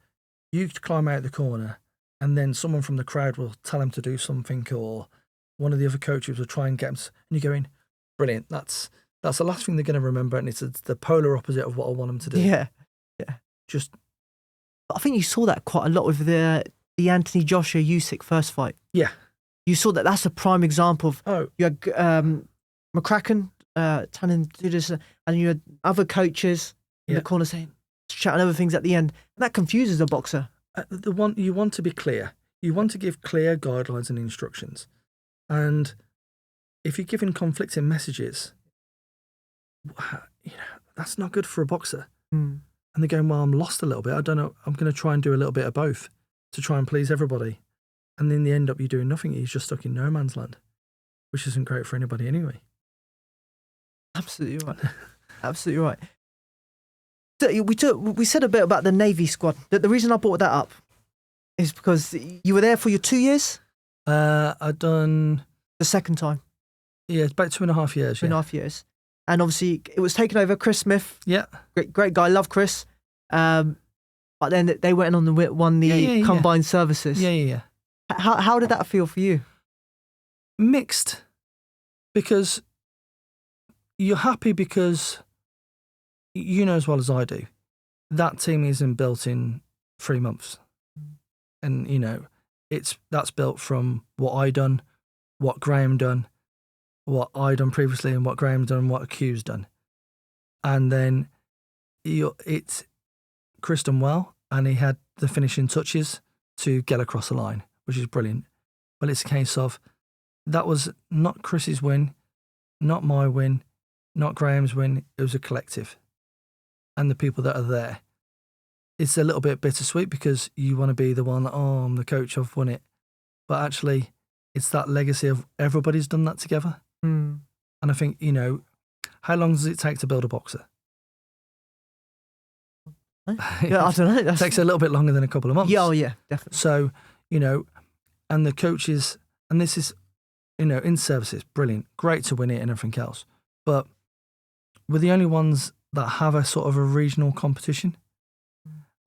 you climb out the corner and then someone from the crowd will tell him to do something, or one of the other coaches will try and get him, and you're going, brilliant, that's the last thing they're going to remember, and it's the polar opposite of what I want them to do. Yeah. Just, I think you saw that quite a lot with the Anthony Joshua Usyk first fight. Yeah, you saw that. That's a prime example of. You had McCracken telling to do this, and you had other coaches in the corner saying, shouting other things at the end. And that confuses a boxer. You want to be clear. You want to give clear guidelines and instructions, and if you're giving conflicting messages, that's not good for a boxer. And they're going, well, I'm lost a little bit. I don't know. I'm going to try and do a little bit of both to try and please everybody. And then the end up, you're doing nothing. You're just stuck in no man's land, which isn't great for anybody anyway. Absolutely right. Absolutely right. So we said a bit about the Navy squad. The reason I brought that up is because you were there for your 2 years? I'd done... The second time? Yeah, it's about 2.5 years. 2.5 years. And obviously, it was taken over Chris Smith. Yeah. Great guy, love Chris. But then they went on and won the combined services. Yeah. How did that feel for you? Mixed. Because you're happy because you know as well as I do, that team isn't built in 3 months. And, that's built from what I done, what Graham done, what I done previously, and what Graham done, and what Q's done. And then it's Chris done well, and he had the finishing touches to get across the line, which is brilliant. But it's a case of that was not Chris's win, not my win, not Graham's win. It was a collective, and the people that are there. It's a little bit bittersweet because you want to be the one that, oh, I'm the coach, I've won it. But actually, it's that legacy of everybody's done that together. Mm. And I think, you know, how long does it take to build a boxer? Yeah, I don't know. It takes a little bit longer than a couple of months. Yeah, oh yeah, definitely. So, you know, and the coaches, and this is, you know, in services, brilliant, great to win it and everything else. But we're the only ones that have a sort of a regional competition.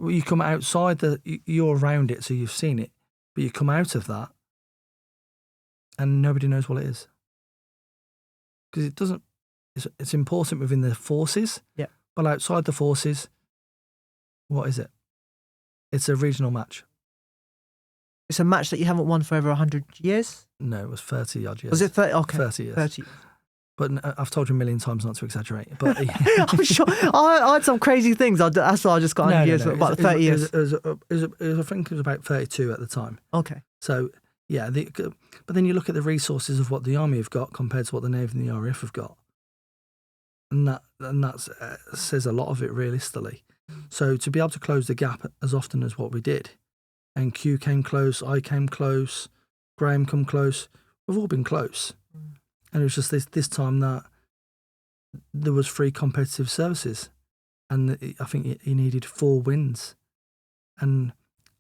You come outside you're around it, so you've seen it, but you come out of that and nobody knows what it is. Because it doesn't, it's important within the forces, yeah. But outside the forces, what is it? It's a regional match. It's a match that you haven't won for over 100 years? No, it was 30 odd years. Was it 30? Okay. 30 years. 30. But I've told you a million times not to exaggerate. But I'm sure. I had some crazy things. That's why I just got 100 years, about 30 years. I think it was about 32 at the time. Okay. So, yeah. But then you look at the resources of what the Army have got compared to what the Navy and the RAF have got. And that says a lot of it realistically. So to be able to close the gap as often as what we did, and Q came close, I came close, Graham come close, we've all been close. And it was just this time that there was 3 competitive services, and I think he needed 4 wins, and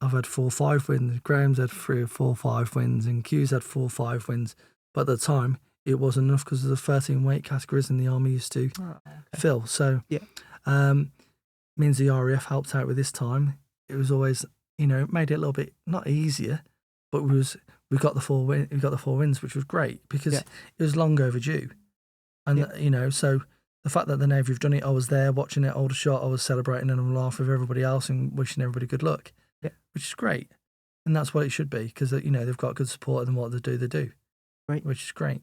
I've had 4 or 5 wins. Graham's had 3 or 4 or 5 wins, and Q's had 4 or 5 wins. But at the time, it wasn't enough because of the 13 weight categories in the Army used to fill. So yeah, means the RAF helped out with this time. It was always, you know, it made it a little bit not easier, but we got the 4 wins, which was great because it was long overdue. And you know, so the fact that the Navy have done it, I was there watching it, older shot, I was celebrating and I'm laughing with everybody else and wishing everybody good luck, which is great. And that's what it should be because, you know, they've got good support and what they do, right? Which is great.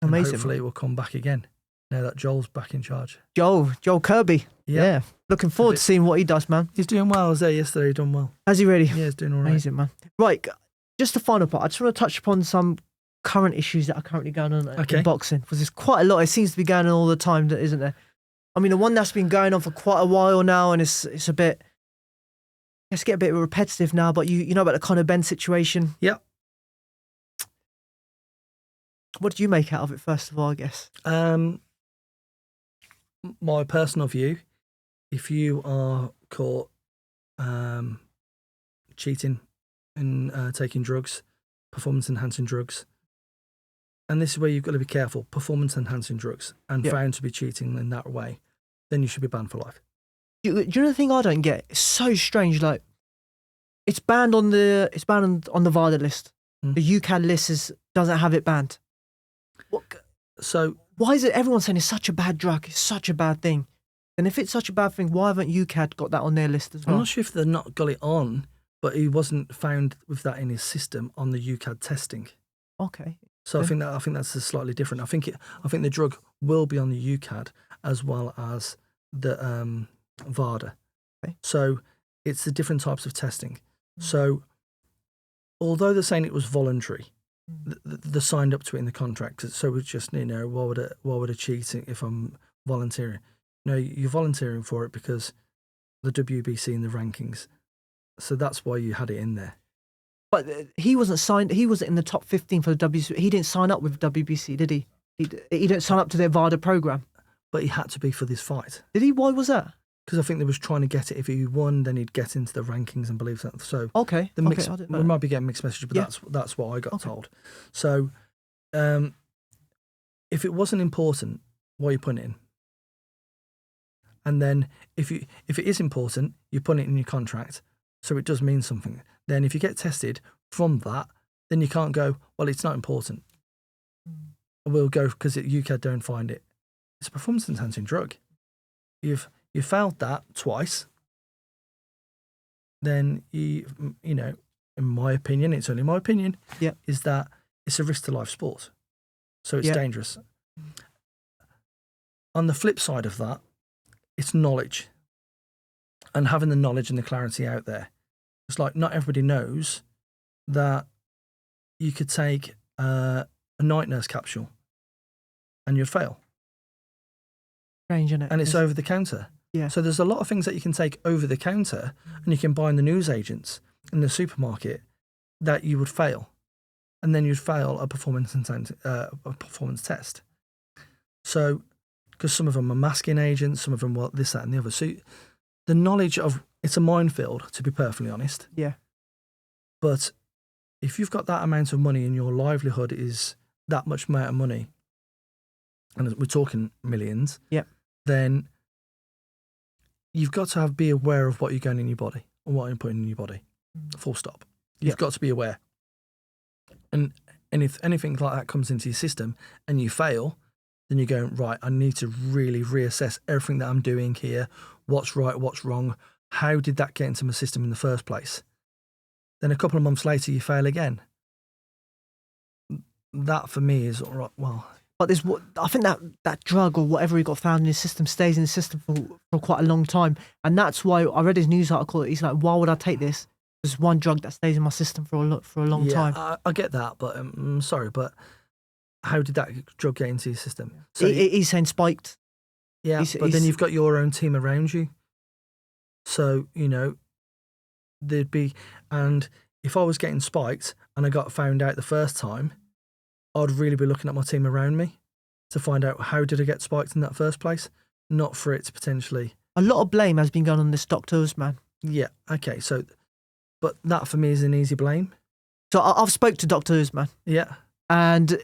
Amazing. And hopefully it will come back again now that Joel's back in charge. Joel Kirby. Yeah. Looking forward to seeing what he does, man. He's doing well. I was there yesterday. He's done well. Has he really? Yeah, he's doing all right. Amazing, man. Right. Just the final part. I just want to touch upon some current issues that are currently going on in boxing, because there's quite a lot. It seems to be going on all the time, isn't there? I mean, the one that's been going on for quite a while now, and it's a bit, let's get a bit repetitive now, but you know about the Conor Benn situation? Yep. What did you make out of it, first of all, I guess? My personal view, if you are caught cheating and taking drugs, performance-enhancing drugs, and this is where you've got to be careful, performance-enhancing drugs, and found to be cheating in that way, then you should be banned for life. Do you know the thing I don't get? It's so strange. Like, it's banned on the VADA list. The UCAD list doesn't have it banned. So why is it everyone's saying it's such a bad drug? It's such a bad thing. And if it's such a bad thing, why haven't UCAD got that on their list as well? I'm not sure if they've not got it on, but he wasn't found with that in his system on the UCAD testing. Okay. So I think that's slightly different. I think the drug will be on the UCAD as well as the VADA. Okay. So it's the different types of testing. So although they're saying it was voluntary, they signed up to it in the contract. So it's just, you know, why would I cheat if I'm volunteering? No, you're volunteering for it because the WBC and the rankings. So that's why you had it in there. But he wasn't signed. He wasn't in the top 15 for the WBC. He didn't sign up with WBC, did he? He didn't sign up to their VADA program. But he had to be for this fight. Did he? Why was that? Because I think they was trying to get it. If he won, then he'd get into the rankings and believe that. So okay, we might be getting mixed messages, but that's what I got told. So if it wasn't important, why are you putting it in? And then if it is important, you put it in your contract, so it does mean something. Then if you get tested from that, then you can't go, well, it's not important. We'll go because UCAD don't find it. It's a performance-enhancing drug. You failed that twice. Then you know, in my opinion, it's only my opinion, is that it's a risk-to-life sport. So it's dangerous. On the flip side of that, it's knowledge. and having the knowledge and the clarity out there. It's like not everybody knows that you could take a night nurse capsule and you'd fail. Strange, isn't it? And it's over the counter. Yeah. So there's a lot of things that you can take over the counter and you can buy in the newsagents in the supermarket that you would fail. And then you'd fail a performance test. So, because some of them are masking agents, some of them are this, that, and the other. So the knowledge of, it's a minefield, to be perfectly honest. Yeah. But if you've got that amount of money and your livelihood is that much amount of money, and we're talking millions, yeah, then you've got to be aware of what you're going in your body and what you're putting in your body. Full stop. You've got to be aware. And if anything like that comes into your system and you fail, then you're going, right, I need to really reassess everything that I'm doing here. What's right, what's wrong? How did that get into my system in the first place? Then a couple of months later, you fail again. That for me is all right. Well, but I think that drug or whatever he got found in his system stays in his system for quite a long time. And that's why I read his news article. He's like, why would I take this? There's one drug that stays in my system for a long time. I get that, but I'm sorry, but how did that drug get into your system? So he's saying spiked. Yeah, but then you've got your own team around you. So, there'd be, and if I was getting spiked and I got found out the first time, I'd really be looking at my team around me to find out how did I get spiked in that first place, not for it to potentially. A lot of blame has been going on this Dr. Usman. Yeah, okay, so, but that for me is an easy blame. So I've spoke to Dr. Usman. Yeah. And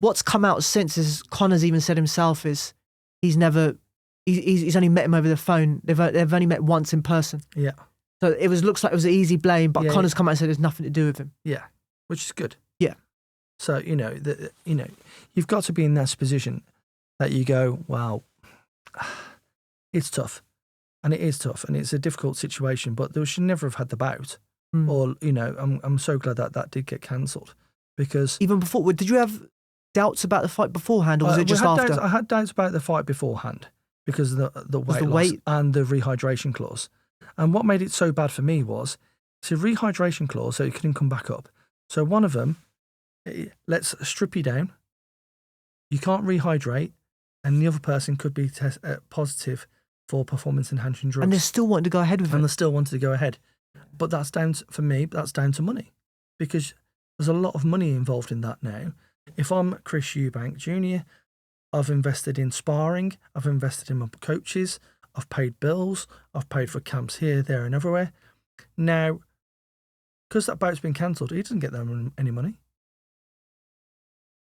what's come out since is Connor's even said himself is he's only met him over the phone. They've only met once in person. Yeah. So looks like it was an easy blame, but Connor's come out and said there's nothing to do with him. Yeah, which is good. Yeah. So you've got to be in that position that you go, wow, it's tough, and it is tough, and it's a difficult situation. But they should never have had the bout, or I'm so glad that did get cancelled, because even before, did you have doubts about the fight beforehand, or was it just after? I had doubts about the fight beforehand because of the weight loss and the rehydration clause. And what made it so bad for me was it's a rehydration clause, so you couldn't come back up. So one of them, let's strip you down. You can't rehydrate, and the other person could be positive for performance-enhancing drugs. And they still wanted to go ahead with it. And they still wanted to go ahead. But that's down to, for me, that's down to money, because there's a lot of money involved in that now. If I'm Chris Eubank Jr., I've invested in sparring, I've invested in my coaches, I've paid bills, I've paid for camps here, there, and everywhere. Now, because that bout's been cancelled, he doesn't get any money.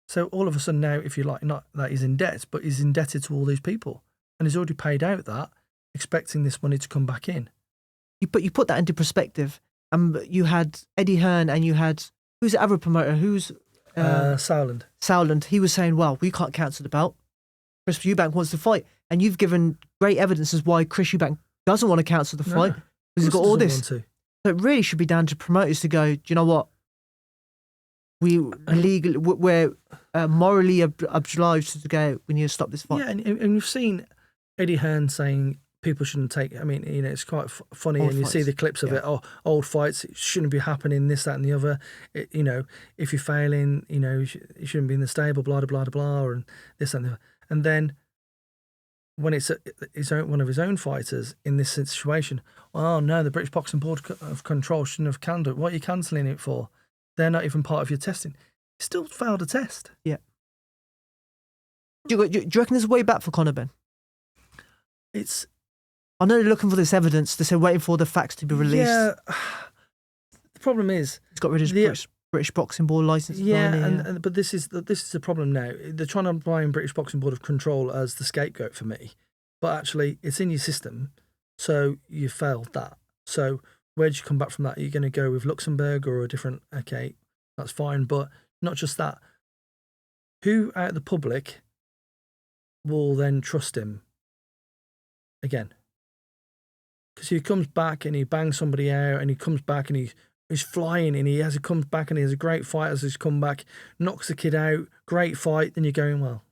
So all of a sudden now, if you like, not that he's in debt, but he's indebted to all these people, and he's already paid out that, expecting this money to come back in. You put that into perspective. You had Eddie Hearn, and you had, who's the other promoter? Who's Sowland. He was saying, well, we can't cancel the bout. Chris Eubank wants to fight. And you've given great evidence as why Chris Eubank doesn't want to cancel the fight. Because he's got all this. So it really should be down to promoters to go, do you know what? We're morally obliged to go, we need to stop this fight. Yeah, and we've seen Eddie Hearn saying people shouldn't take, I mean, it's quite funny, old and fights. You see the clips of it, old fights, it shouldn't be happening, this, that, and the other. If you're failing, you shouldn't be in the stable, blah, blah, blah, blah, and this, and the other. And then when it's one of his own fighters in this situation, oh no, the British Boxing Board of Control shouldn't have cancelled it. What are you cancelling it for? They're not even part of your testing. You still failed a test. Yeah. Do you reckon there's a way back for Conor, Ben? I know they're looking for this evidence. They're waiting for the facts to be released. Yeah. The problem is he's got rid of his British Boxing Board license. Yeah, but this is the problem now. They're trying to blame British Boxing Board of Control as the scapegoat for me, but actually it's in your system, so you failed that. So where do you come back from that? Are you going to go with Luxembourg or a different? Okay, that's fine, but not just that. Who out of the public will then trust him again? Because he comes back and he bangs somebody out, and he comes back and he's flying, and he comes back and he has a great fight as he's come back, knocks the kid out, great fight. Then you're going, well,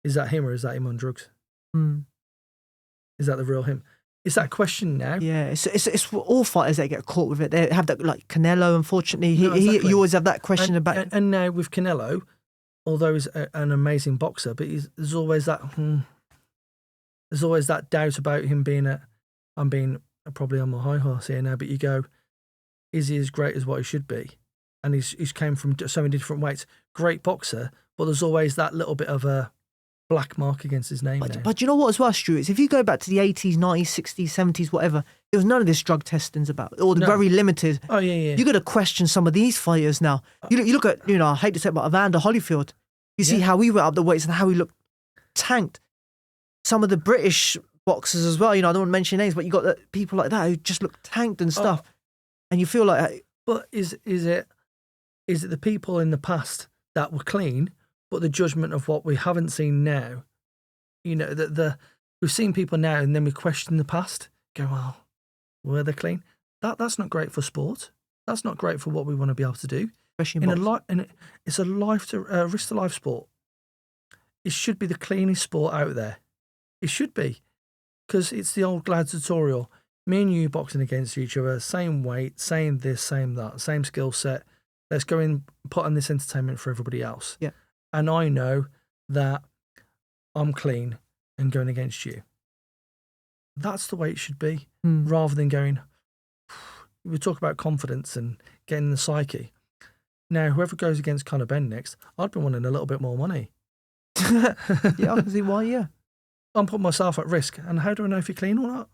is that him or is that him on drugs? Is that the real him? It's that question now. Yeah, it's all fighters that get caught with it. They have that, like Canelo. Unfortunately, No, exactly. you always have that question about. And now with Canelo, although he's an amazing boxer, but there's always that doubt about him being I'm being probably on my high horse here now, but you go, is he as great as what he should be? And he's came from so many different weights. Great boxer, but there's always that little bit of a black mark against his name. But you know what as well, Stuart? Is if you go back to the 80s, 90s, 60s, 70s, whatever, there was none of this drug testing's about, or very limited. Oh, yeah. You got to question some of these fighters now. You look at, I hate to say it, but Evander Holyfield. You see how he went up the weights and how he looked tanked. Some of the British boxers as well, I don't want to mention names, but you got people like that who just look tanked and stuff. And you feel like... But is it the people in the past that were clean, but the judgment of what we haven't seen now, we've seen people now and then we question the past, go, well, were they clean? That's not great for sport. That's not great for what we want to be able to do. Especially it's a risk to life sport. It should be the cleanest sport out there. It should be, because it's the old gladiatorial. Me and you boxing against each other, same weight, same this, same that, same skill set. Let's go and put on this entertainment for everybody else. Yeah. And I know that I'm clean and going against you. That's the way it should be, rather than going, we talk about confidence and getting the psyche. Now, whoever goes against Conor Benn next, I'd be wanting a little bit more money. Yeah, I can see why, yeah. I'm putting myself at risk. And how do I know if you're clean or not?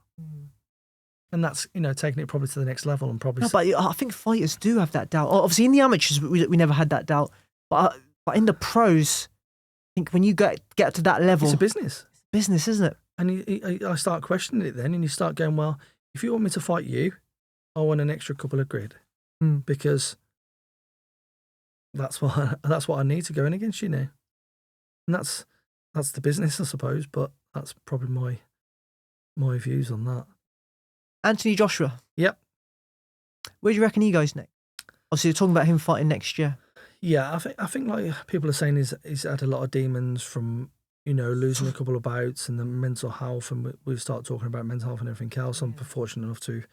And that's, taking it probably to the next level and probably... No, but I think fighters do have that doubt. Obviously, in the amateurs, we never had that doubt. But in the pros, I think when you get to that level... It's a business. It's a business, isn't it? And I start questioning it then, and you start going, well, if you want me to fight you, I want an extra couple of quid. Because that's what I need to go in against you now. And that's the business, I suppose, but that's probably my views on that. Anthony Joshua. Yep. Where do you reckon he goes next? Obviously, you're talking about him fighting next year. Yeah, I think like people are saying he's had a lot of demons from, losing a couple of bouts and the mental health, and we start talking about mental health and everything else. I'm fortunate enough to,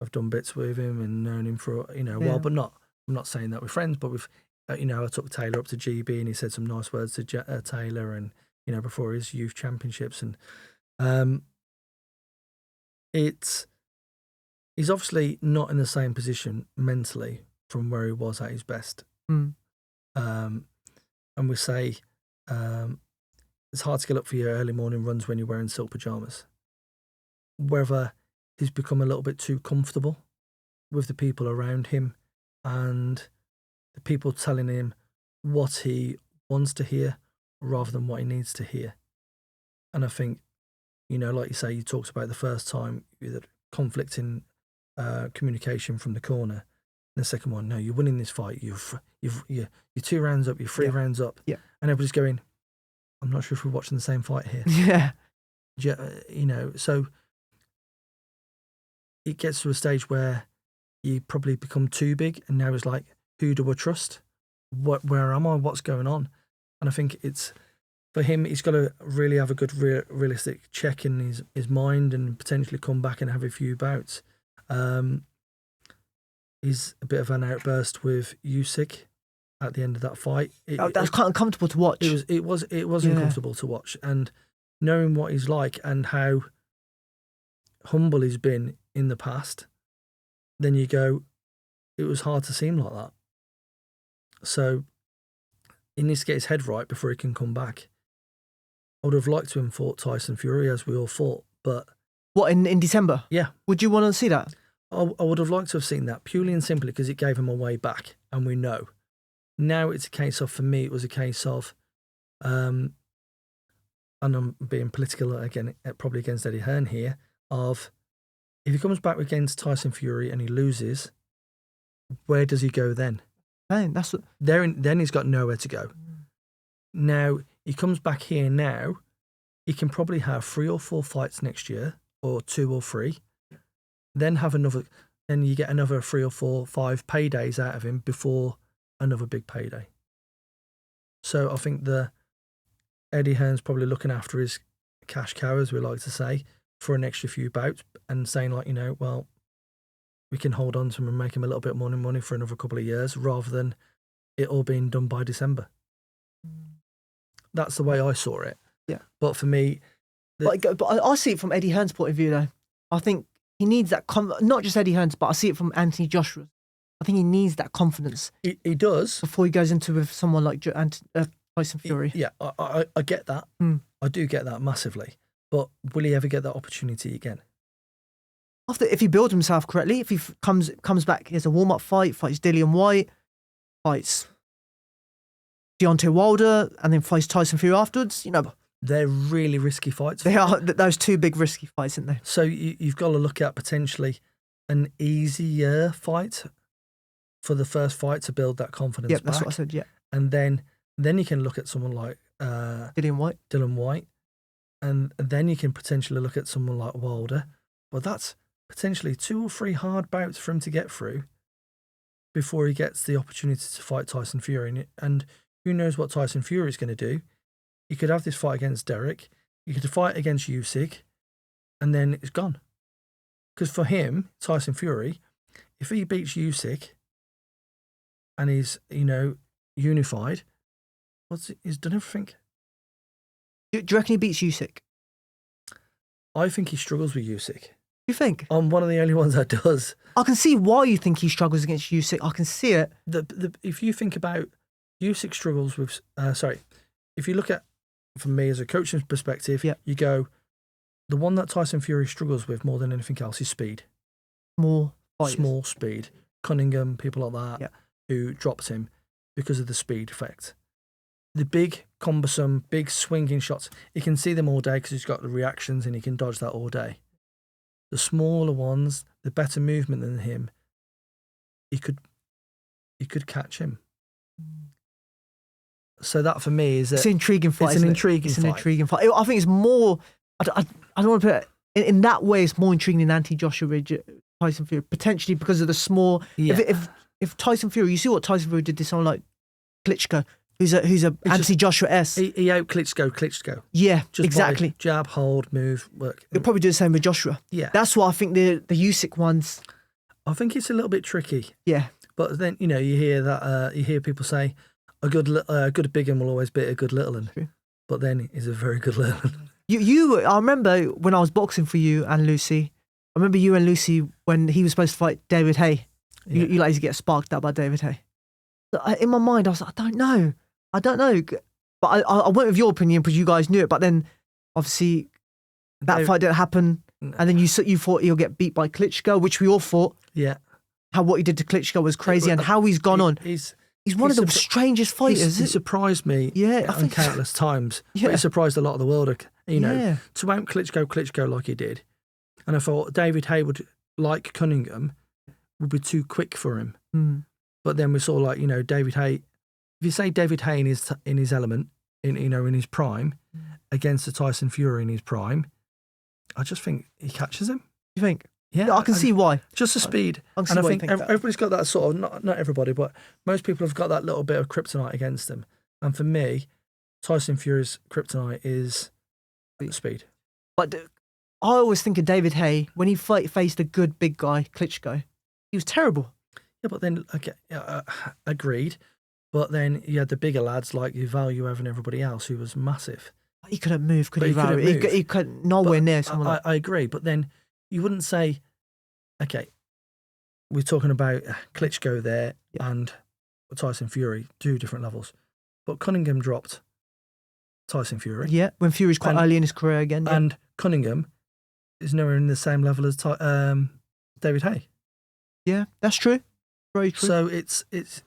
I've done bits with him and known him for, a while, but I'm not saying that we're friends, but we've, I took Taylor up to GB and he said some nice words to Taylor and, before his youth championships. And he's obviously not in the same position mentally from where he was at his best. And we say it's hard to get up for your early morning runs when you're wearing silk pajamas. Whether he's become a little bit too comfortable with the people around him and the people telling him what he wants to hear rather than what he needs to hear. And I think, like you say, you talked about the first time, the conflicting communication from the corner. And the second one, no, you're winning this fight. You're 2 rounds up, you're 3 rounds up. Yeah. And everybody's going, I'm not sure if we're watching the same fight here. Yeah. So it gets to a stage where you probably become too big, and now it's like, who do I trust? Where am I? What's going on? And I think it's, for him, he's got to really have a good realistic check in his mind and potentially come back and have a few bouts. He's a bit of an outburst with Usyk at the end of that fight. That's quite uncomfortable to watch. It was uncomfortable to watch, and knowing what he's like and how humble he's been in the past, then you go, it was hard to see him like that. So he needs to get his head right before he can come back. I would have liked to have fought Tyson Fury, as we all thought, but... What, in December? Yeah. Would you want to see that? I would have liked to have seen that, purely and simply because it gave him a way back, and we know. Now it's a case of, for me, it was a case of, and I'm being political again, probably against Eddie Hearn here, of if he comes back against Tyson Fury and he loses, where does he go then? Man, that's what... Then he's got nowhere to go. Now, he comes back here now, he can probably have 3 or 4 fights next year, or 2 or 3, then you get another 3 or 4, 5 paydays out of him before another big payday. So I think Eddie Hearn's probably looking after his cash cow, as we like to say, for an extra few bouts and saying like, well, we can hold on to him and make him a little bit more money for another couple of years rather than it all being done by December. That's the way I saw it. Yeah. But for me... But I see it from Eddie Hearn's point of view, though. I think he needs that... not just Eddie Hearn's, but I see it from Anthony Joshua. I think he needs that confidence. He does. Before he goes into with someone like Tyson Fury. Yeah, I get that. I do get that massively. But will he ever get that opportunity again? If he builds himself correctly, if he comes back, he has a warm-up fight, fights Dillian White, fights Deontay Wilder, and then fights Tyson Fury afterwards, They're really risky fights. They are those two big risky fights, aren't they? So you've got to look at potentially an easier fight for the first fight to build that confidence back. That's what I said, yeah. And then you can look at someone like Dillian White. And then you can potentially look at someone like Wilder. But that's potentially 2 or 3 hard bouts for him to get through before he gets the opportunity to fight Tyson Fury. And who knows what Tyson Fury is going to do. He could have this fight against Derek. He could fight against Usyk. And then it's gone. Because for him, Tyson Fury, if he beats Usyk and he's, unified, he's done everything. Do you reckon he beats Usyk? I think he struggles with Usyk. You think? I'm one of the only ones that does. I can see why you think he struggles against Usyk. I can see it. If you think about Usyk struggles with... if you look at, from me as a coaching perspective, you go, the one that Tyson Fury struggles with more than anything else is speed. Small speed. Cunningham, people like that, who drops him because of the speed effect. The big, cumbersome, big swinging shots, he can see them all day because he's got the reactions and he can dodge that all day. The smaller ones, the better movement than him, he could catch him. So that for me is... It's an intriguing fight, It's an intriguing fight. I think it's more... I don't want to put it... In that way, it's more intriguing than Joshua Tyson Fury, potentially because of the small... Yeah. If Tyson Fury... You see what Tyson Fury did to someone like Klitschko, who's a Anthony Joshua-esque. He out Klitschko. Yeah, Just exactly. Jab, hold, move, work. He'll probably do the same with Joshua. Yeah. That's why I think the Usyk ones... I think it's a little bit tricky. Yeah. But then, you hear that, you hear people say, a good big one will always beat a good little one. True. But then he's a very good little one. I remember when I was boxing for you and Lucy, I remember you and Lucy when he was supposed to fight David Haye. Yeah. You like to get sparked up by David Haye. In my mind, I was like, I don't know. But I went with your opinion because you guys knew it. But then, obviously, that fight didn't happen. And then you thought he'll get beat by Klitschko, which we all thought. Yeah. What he did to Klitschko was crazy, and how he's gone on. He's one of the strangest fighters. He surprised me on countless times. Yeah. But he surprised a lot of the world, to out Klitschko like he did. And I thought David Haye would, like Cunningham, would be too quick for him. Mm. But then we saw David Haye. If you say David Haye in his element, in his prime, against the Tyson Fury in his prime, I just think he catches him. You think? Yeah, I can see why. Just the speed. I And I think everybody's got that sort of, not everybody, but most people have got that little bit of kryptonite against them. And for me, Tyson Fury's kryptonite is speed. But I always think of David Haye, when he faced a good big guy, Klitschko, he was terrible. Yeah, but then, agreed. But then you had the bigger lads like Uvaliev and everybody else who was massive. He couldn't move, could he? He couldn't, nowhere near someone like... I agree, but then you wouldn't say, okay, we're talking about Klitschko there and Tyson Fury, 2 different levels. But Cunningham dropped Tyson Fury. Yeah, when Fury's quite early in his career again. Yeah. And Cunningham is nowhere in the same level as David Haye. Yeah, that's true. Very true. So it's it's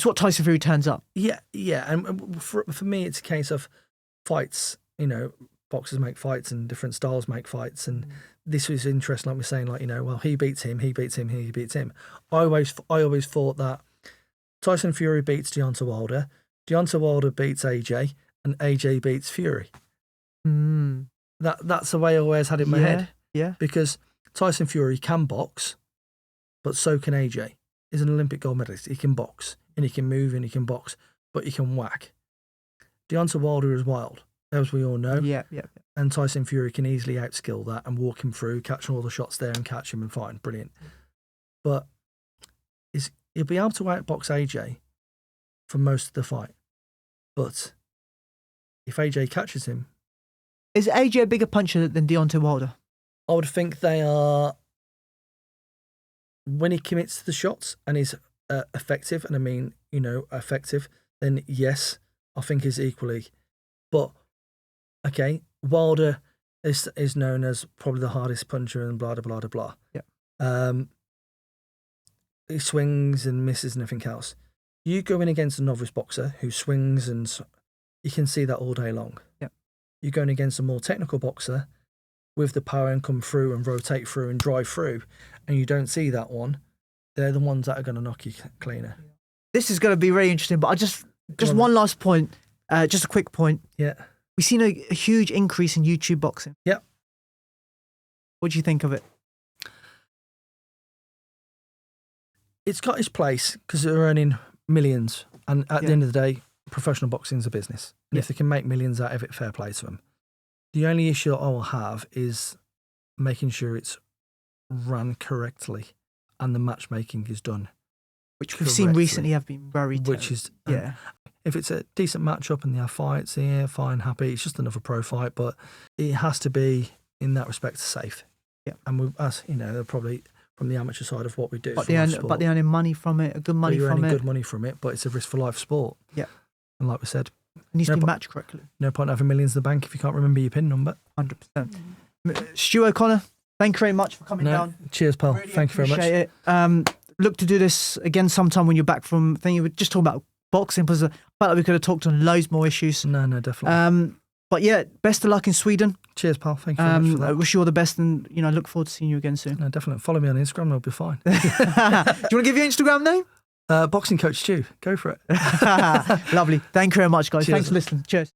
what Tyson Fury turns up. Yeah, and for me, it's a case of fights. Boxers make fights, and different styles make fights, and this was interesting. Like we're saying, well, he beats him. I always thought that Tyson Fury beats Deontay Wilder beats AJ, and AJ beats Fury. Mm. That's the way I always had it in my head. Yeah, because Tyson Fury can box, but so can AJ. He's an Olympic gold medalist. He can box, and he can move, and he can box, but he can whack. Deontay Wilder is wild, as we all know. Yeah. And Tyson Fury can easily outskill that and walk him through, catch all the shots there and catch him and fine, brilliant. But he'll be able to outbox AJ for most of the fight. But if AJ catches him... Is AJ a bigger puncher than Deontay Wilder? I would think they are... When he commits to the shots and is effective, and I mean, effective, then yes, I think he's equally. But, okay, Wilder is known as probably the hardest puncher and blah, blah, blah, blah. Yeah. He swings and misses and everything else. You go in against a novice boxer who swings and you can see that all day long. Yeah. You're going against a more technical boxer with the power and come through and rotate through and drive through, and you don't see that one. They're the ones that are going to knock you cleaner. This is going to be very interesting, but just one last point, just a quick point. Yeah. We've seen a huge increase in YouTube boxing. Yeah. What do you think of it? It's got its place because they're earning millions. And at the end of the day, professional boxing is a business. And if they can make millions out of it, fair play to them. The only issue I will have is making sure it's run correctly and the matchmaking is done. Which we've seen recently have been very terrible. Which is, if it's a decent matchup and they have fights, yeah, fine, happy. It's just another pro fight, but it has to be, in that respect, safe. Yeah. And as they're probably from the amateur side of what we do. But they're earning money from it, good money you're from earning it. good money from it, but it's a risk for life sport. Yeah. And like we said, it needs to be matched correctly. No point having millions in the bank if you can't remember your PIN number. 100%. Stuart O'Connor, thank you very much for coming down. Cheers, pal. Really thank you very much. It. Look to do this again sometime when you're back from. I think you were just talking about boxing, because I felt like we could have talked on loads more issues. No, definitely. But yeah, best of luck in Sweden. Cheers, pal. Thank you very much for that. I wish you all the best, and look forward to seeing you again soon. No, definitely. Follow me on Instagram and I'll be fine. Do you want to give your Instagram name? Boxing Coach Stu. Go for it. Lovely. Thank you very much, guys. Cheers. Thanks for listening. Cheers.